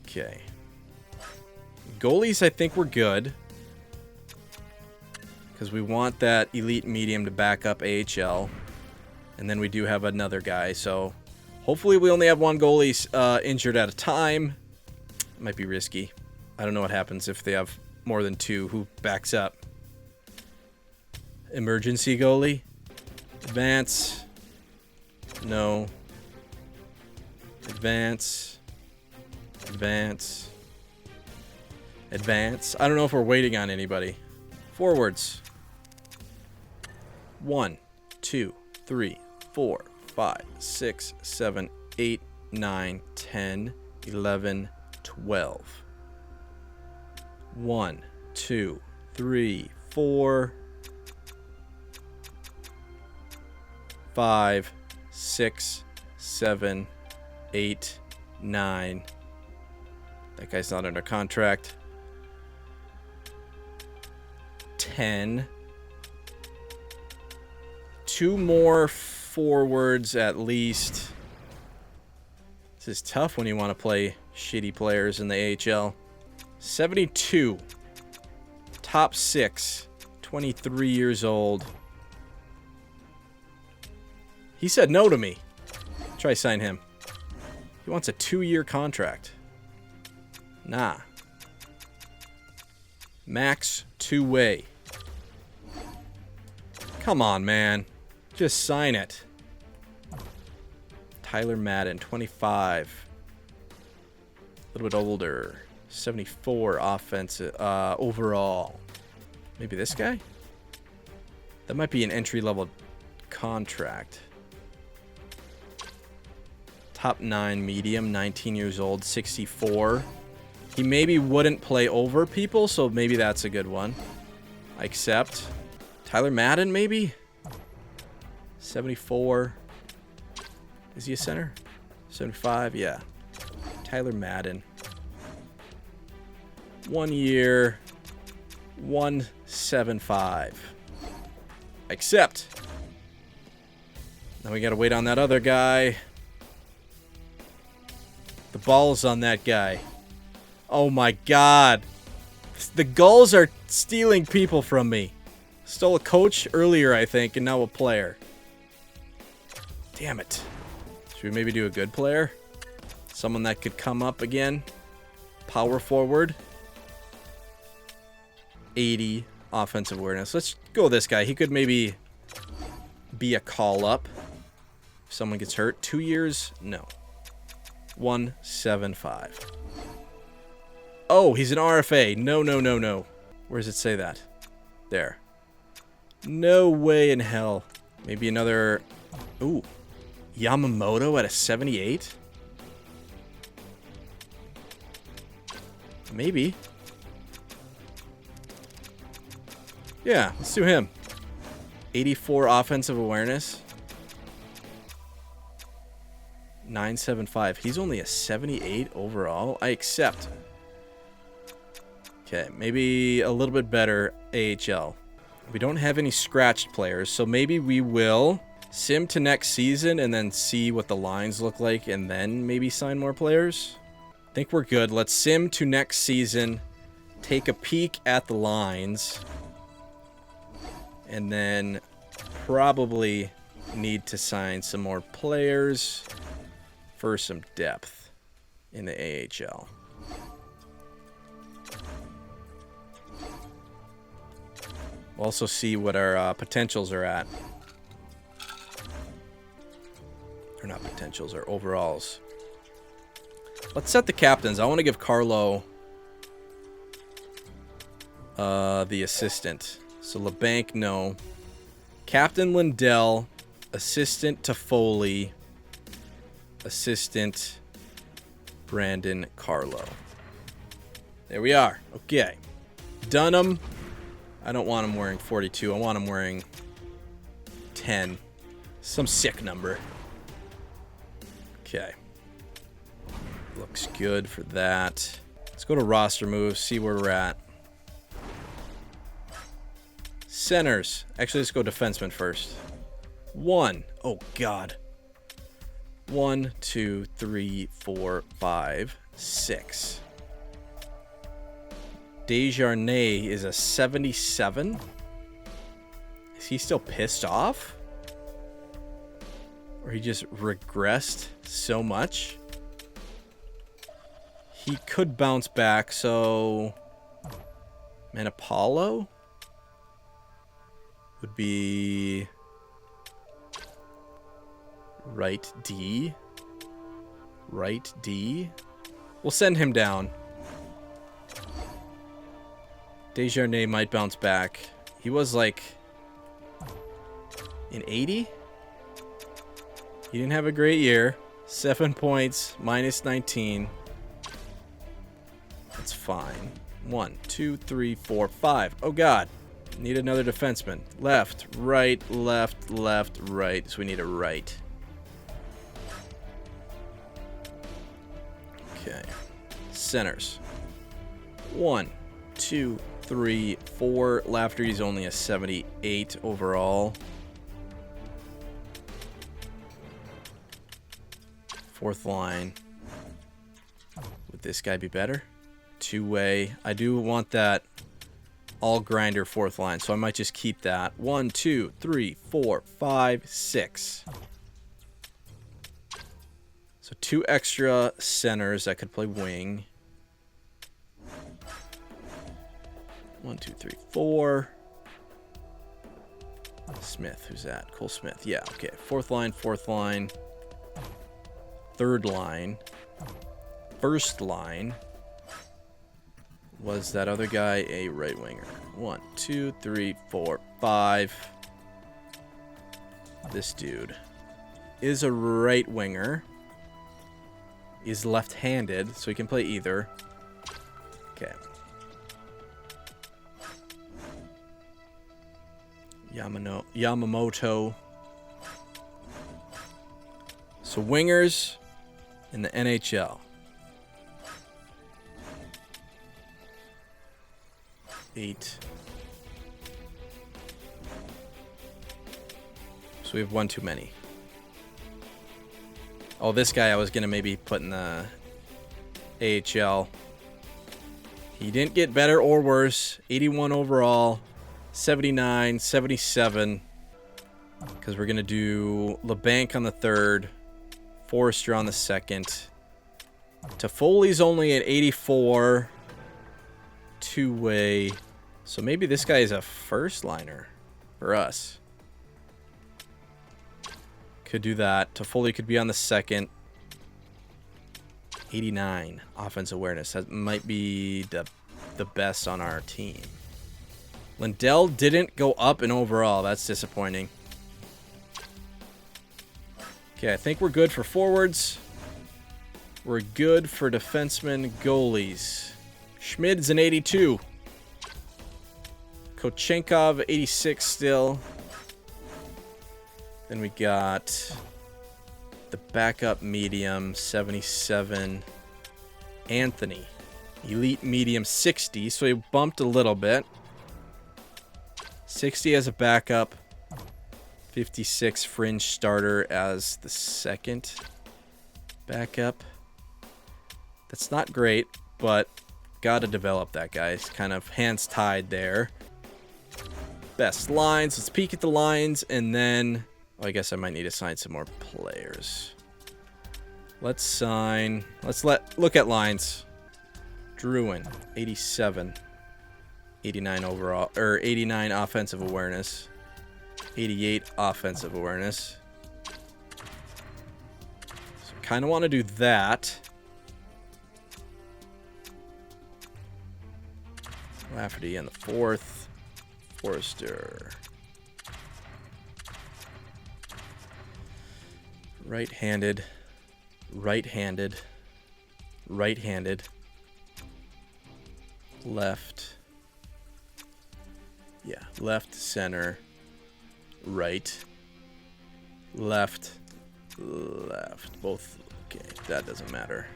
Okay. Goalies, I think we're good. Because we want that elite medium to back up AHL. And then we do have another guy, so hopefully we only have one goalie injured at a time. Might be risky. I don't know what happens if they have more than 2. Who backs up? Emergency goalie? Advance? No. Advance? Advance? Advance? I don't know if we're waiting on anybody. Forwards. 1, 2, 3, 4, 5, 6, 7, 8, 9, 10, 11, 12. 1, 2, 3, 4, 5, 6, 7, 8, 9. That guy's not under contract. 10. 2 more forwards at least. This is tough when you want to play shitty players in the AHL. 72. Top 6. 23 years old. He said no to me. Try sign him. He wants a 2-year contract. Nah. Max 2-way. Come on, man. Just sign it. Tyler Madden, 25. A little bit older. 74 offensive overall. Maybe this guy? That might be an entry-level contract. Top 9 medium, 19 years old, 64. He maybe wouldn't play over people, so maybe that's a good one. I accept. Tyler Madden, maybe? 74. Is he a center? 75, yeah. Tyler Madden. 1 year. 175. Accept. Now we gotta wait on that other guy. The ball's on that guy. Oh my god. The Gulls are stealing people from me. Stole a coach earlier, I think, and now a player. Damn it. Should we maybe do a good player? Someone that could come up again. Power forward. 80 offensive awareness. Let's go with this guy. He could maybe be a call-up. If someone gets hurt. 2 years? No. 175. Oh, he's an RFA. No. Where does it say that? There. No way in hell. Maybe another... Ooh. Yamamoto at a 78? Maybe. Yeah, let's do him. 84 offensive awareness. 975. He's only a 78 overall. I accept. Okay, maybe a little bit better AHL. We don't have any scratched players, so maybe we will sim to next season and then see what the lines look like and then maybe sign more players. I think we're good. Let's sim to next season. Take a peek at the lines. And then probably need to sign some more players for some depth in the AHL. We'll also see what our potentials are at. Or not potentials, our overalls. Let's set the captains. I want to give Carlo the assistant. So LeBanc, no. Captain Lindell, assistant Toffoli, assistant Brandon Carlo. There we are. Okay. Dunham. I don't want him wearing 42. I want him wearing 10. Some sick number. Okay. Looks good for that. Let's go to roster moves, see where we're at. Centers. Actually, let's go defenseman first. 1. Oh, God. 1, 2, 3, 4, 5, 6. Desjardins is a 77. Is he still pissed off? Or he just regressed so much? He could bounce back, so Manapalo would be right D. Right D. We'll send him down. Desjardins might bounce back. He was like in 80. He didn't have a great year. 7 points, minus 19. That's fine. 1, 2, 3, 4, 5. Oh, God. Need another defenseman. Left, right, left, left, right. So we need a right. Okay. Centers. 1, 2, 3, 4. Lafferty's only a 78 overall. Fourth line. Would this guy be better? Two-way. I do want that all-grinder fourth line, so I might just keep that. 1, 2, 3, 4, 5, 6. So 2 extra centers that could play wing. 1, 2, 3, 4. Smith, who's that? Cole Smith. Yeah, okay. Fourth line, fourth line. Third line. First line. Was that other guy a right winger? 1, 2, 3, 4, 5. This dude is a right winger. Is left-handed, so he can play either. Okay. Yamamoto. So wingers in the NHL. 8. So we have 1 too many. Oh, this guy I was going to maybe put in the AHL. He didn't get better or worse. 81 overall. 79, 77. Because we're going to do LeBanc on the third. Forrester on the second. Toffoli's only at 84. Two-way. So maybe this guy is a first liner for us. Could do that. Toffoli could be on the second. 89 offense awareness. That might be the best on our team. Lindell didn't go up in overall. That's disappointing. Okay, I think we're good for forwards. We're good for defensemen, goalies. Schmid's an 82. Kochenkov, 86 still. Then we got the backup medium, 77. Anthony, elite medium, 60. So he bumped a little bit. 60 as a backup. 56 fringe starter as the second backup. That's not great, but got to develop that guy. He's kind of hands tied there. Best lines. Let's peek at the lines, and then... Oh, I guess I might need to sign some more players. Let's sign... Look at lines. Druin, 87. 89 overall, or 89 offensive awareness. 88 offensive awareness. So kind of want to do that. Lafferty in the 4th. Forrester. Right-handed. Right-handed. Right-handed. Left. Yeah, left, center, right, left, left. Both. Okay, that doesn't matter.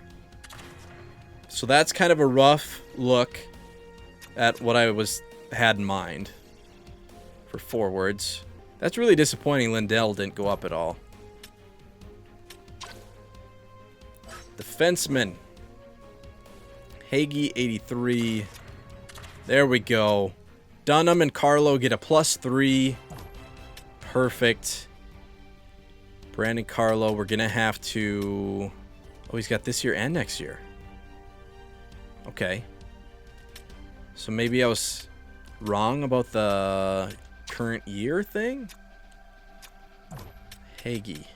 So that's kind of a rough look at what I had in mind for forwards. That's really disappointing. Lindell didn't go up at all. Defenseman. Hagee, 83. There we go. Dunham and Carlo get a +3. Perfect. Brandon Carlo, we're going to have to... Oh, he's got this year and next year. Okay. So maybe I was wrong about the current year thing? Hagee.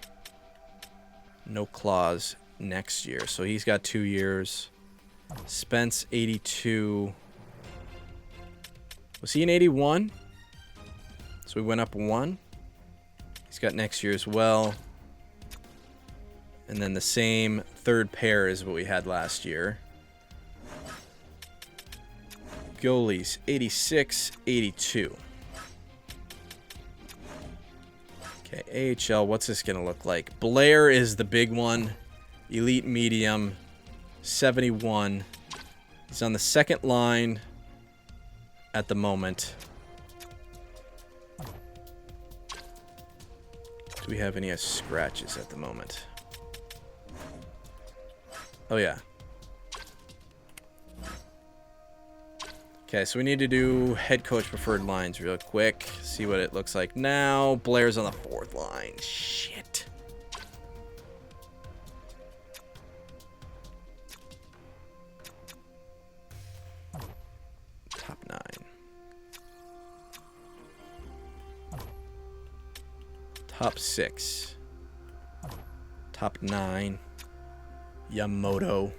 No clause next year. So he's got 2 years. Spence, 82. Was he an 81? So we went up 1. He's got next year as well. And then the same third pair is what we had last year. Goalies, 86, 82. Okay, AHL, what's this going to look like? Blair is the big one. Elite medium, 71. He's on the second line at the moment. Do we have any scratches at the moment? Oh, yeah. Okay, so we need to do head coach preferred lines real quick. See what it looks like now. Blair's on the 4th line. Shit. Top 9. Top 6. Top 9. Yamamoto.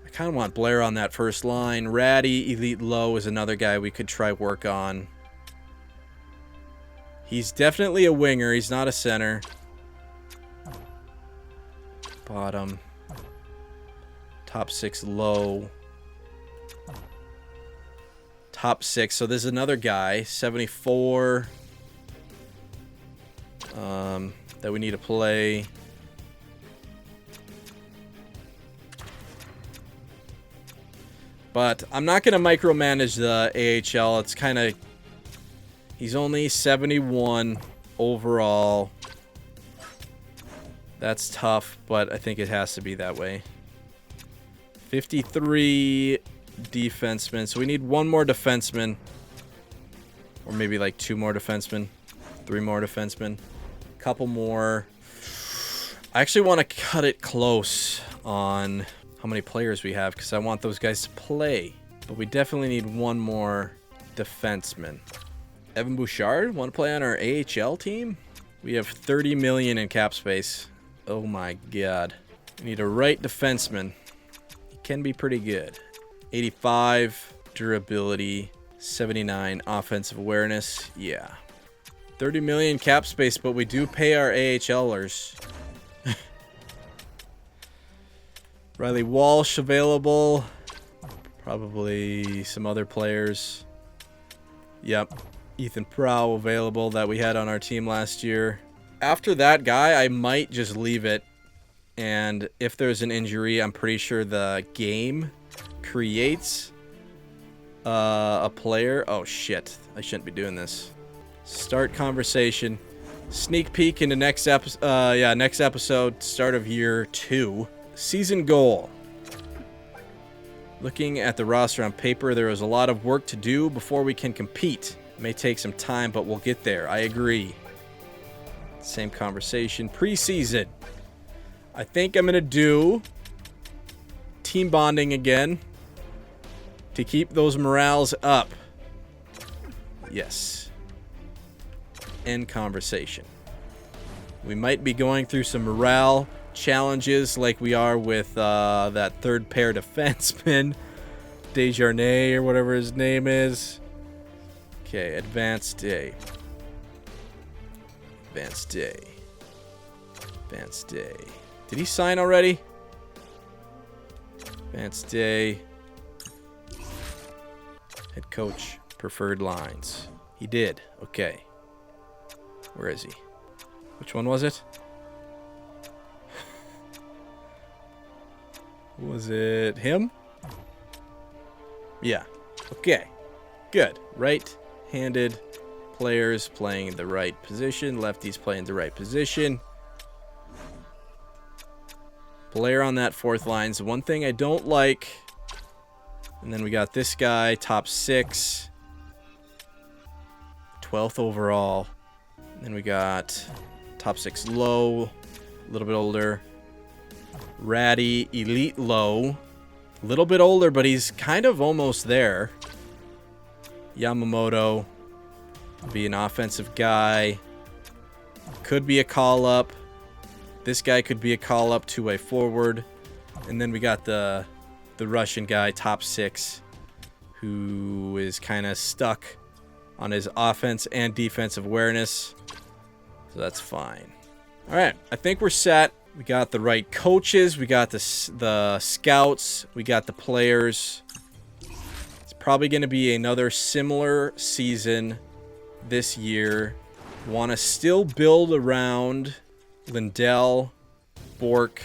I kind of want Blair on that first line. Ratty, Elite Low is another guy we could try work on. He's definitely a winger. He's not a center. Bottom. Top 6 Low. Top 6. So there's another guy, 74, that we need to play. But I'm not going to micromanage the AHL. It's kind of... He's only 71 overall. That's tough, but I think it has to be that way. 53 defensemen. So we need one more defenseman. Or maybe like 2 more defensemen. 3 more defensemen. A couple more. I actually want to cut it close on how many players we have, because I want those guys to play. But we definitely need one more defenseman. Evan Bouchard, want to play on our AHL team? We have 30 million in cap space. Oh my god. We need a right defenseman. He can be pretty good. 85 durability, 79 offensive awareness. Yeah. 30 million cap space, but we do pay our AHLers. Riley Walsh available. Probably some other players. Yep. Ethan Prow available that we had on our team last year. After that guy, I might just leave it. And if there's an injury, I'm pretty sure the game creates a player. Oh, shit. I shouldn't be doing this. Start conversation. Sneak peek into next episode, start of year 2. Season goal. Looking at the roster on paper, there is a lot of work to do before we can compete. May take some time, but we'll get there. I agree. Same conversation. Preseason. I think I'm going to do team bonding again to keep those morales up. Yes. End conversation. We might be going through some morale challenges like we are with that third pair defenseman, Desjardins or whatever his name is. Okay, advanced day. Advanced day. Advanced day. Did he sign already? Advanced day. Head coach, preferred lines. He did. Okay. Where is he? Which one was it? Was it him? Yeah. Okay. Good. Right-handed players playing the right position. Lefties playing the right position. Player on that fourth line. So one thing I don't like. And then we got this guy, top 6. 12th overall. And then we got top 6 low. A little bit older. Ratty, elite low. A little bit older, but he's kind of almost there. Yamamoto. Be an offensive guy. Could be a call-up. This guy could be a call-up to a forward. And then we got the Russian guy, top 6, who is kind of stuck on his offense and defensive awareness. So that's fine. All right, I think we're set. We got the right coaches. We got the scouts. We got the players. It's probably going to be another similar season this year. Want to still build around Lindell, Bork,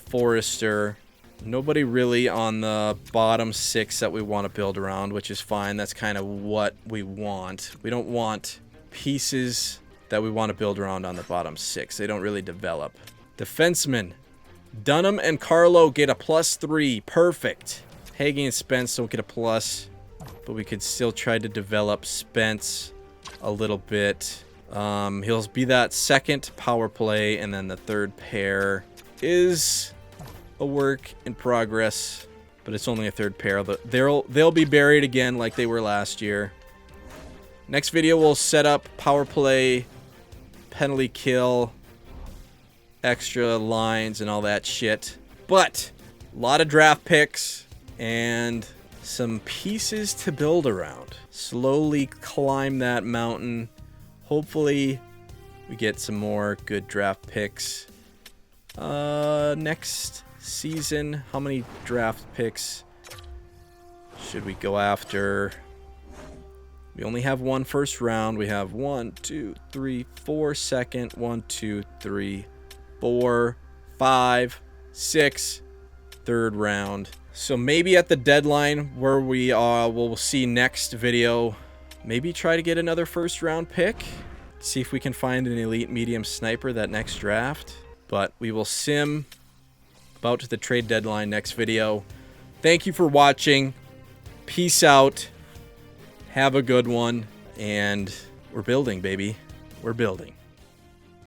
Forrester. Nobody really on the bottom 6 that we want to build around, which is fine. That's kind of what we want. We don't want pieces that we want to build around on the bottom 6. They don't really develop. Defensemen. Dunham and Carlo get a +3. Perfect. Hagee and Spence don't get a plus, but we could still try to develop Spence a little bit. He'll be that second power play, and then the third pair is a work in progress, but it's only a third pair. They'll be buried again like they were last year. Next video, we'll set up power play, penalty kill, extra lines, and all that shit. But a lot of draft picks and some pieces to build around. Slowly climb that mountain. Hopefully, we get some more good draft picks. Next season, how many draft picks should we go after? We only have 1 first round. We have 1, 2, 3, 4 second. 1, 2, 3, 4, 5, 6 third round. So maybe at the deadline where we we'll see next video, maybe try to get another first round pick. See if we can find an elite medium sniper that next draft. But we will sim about to the trade deadline next video. Thank you for watching. Peace out. Have a good one. And we're building, baby. We're building.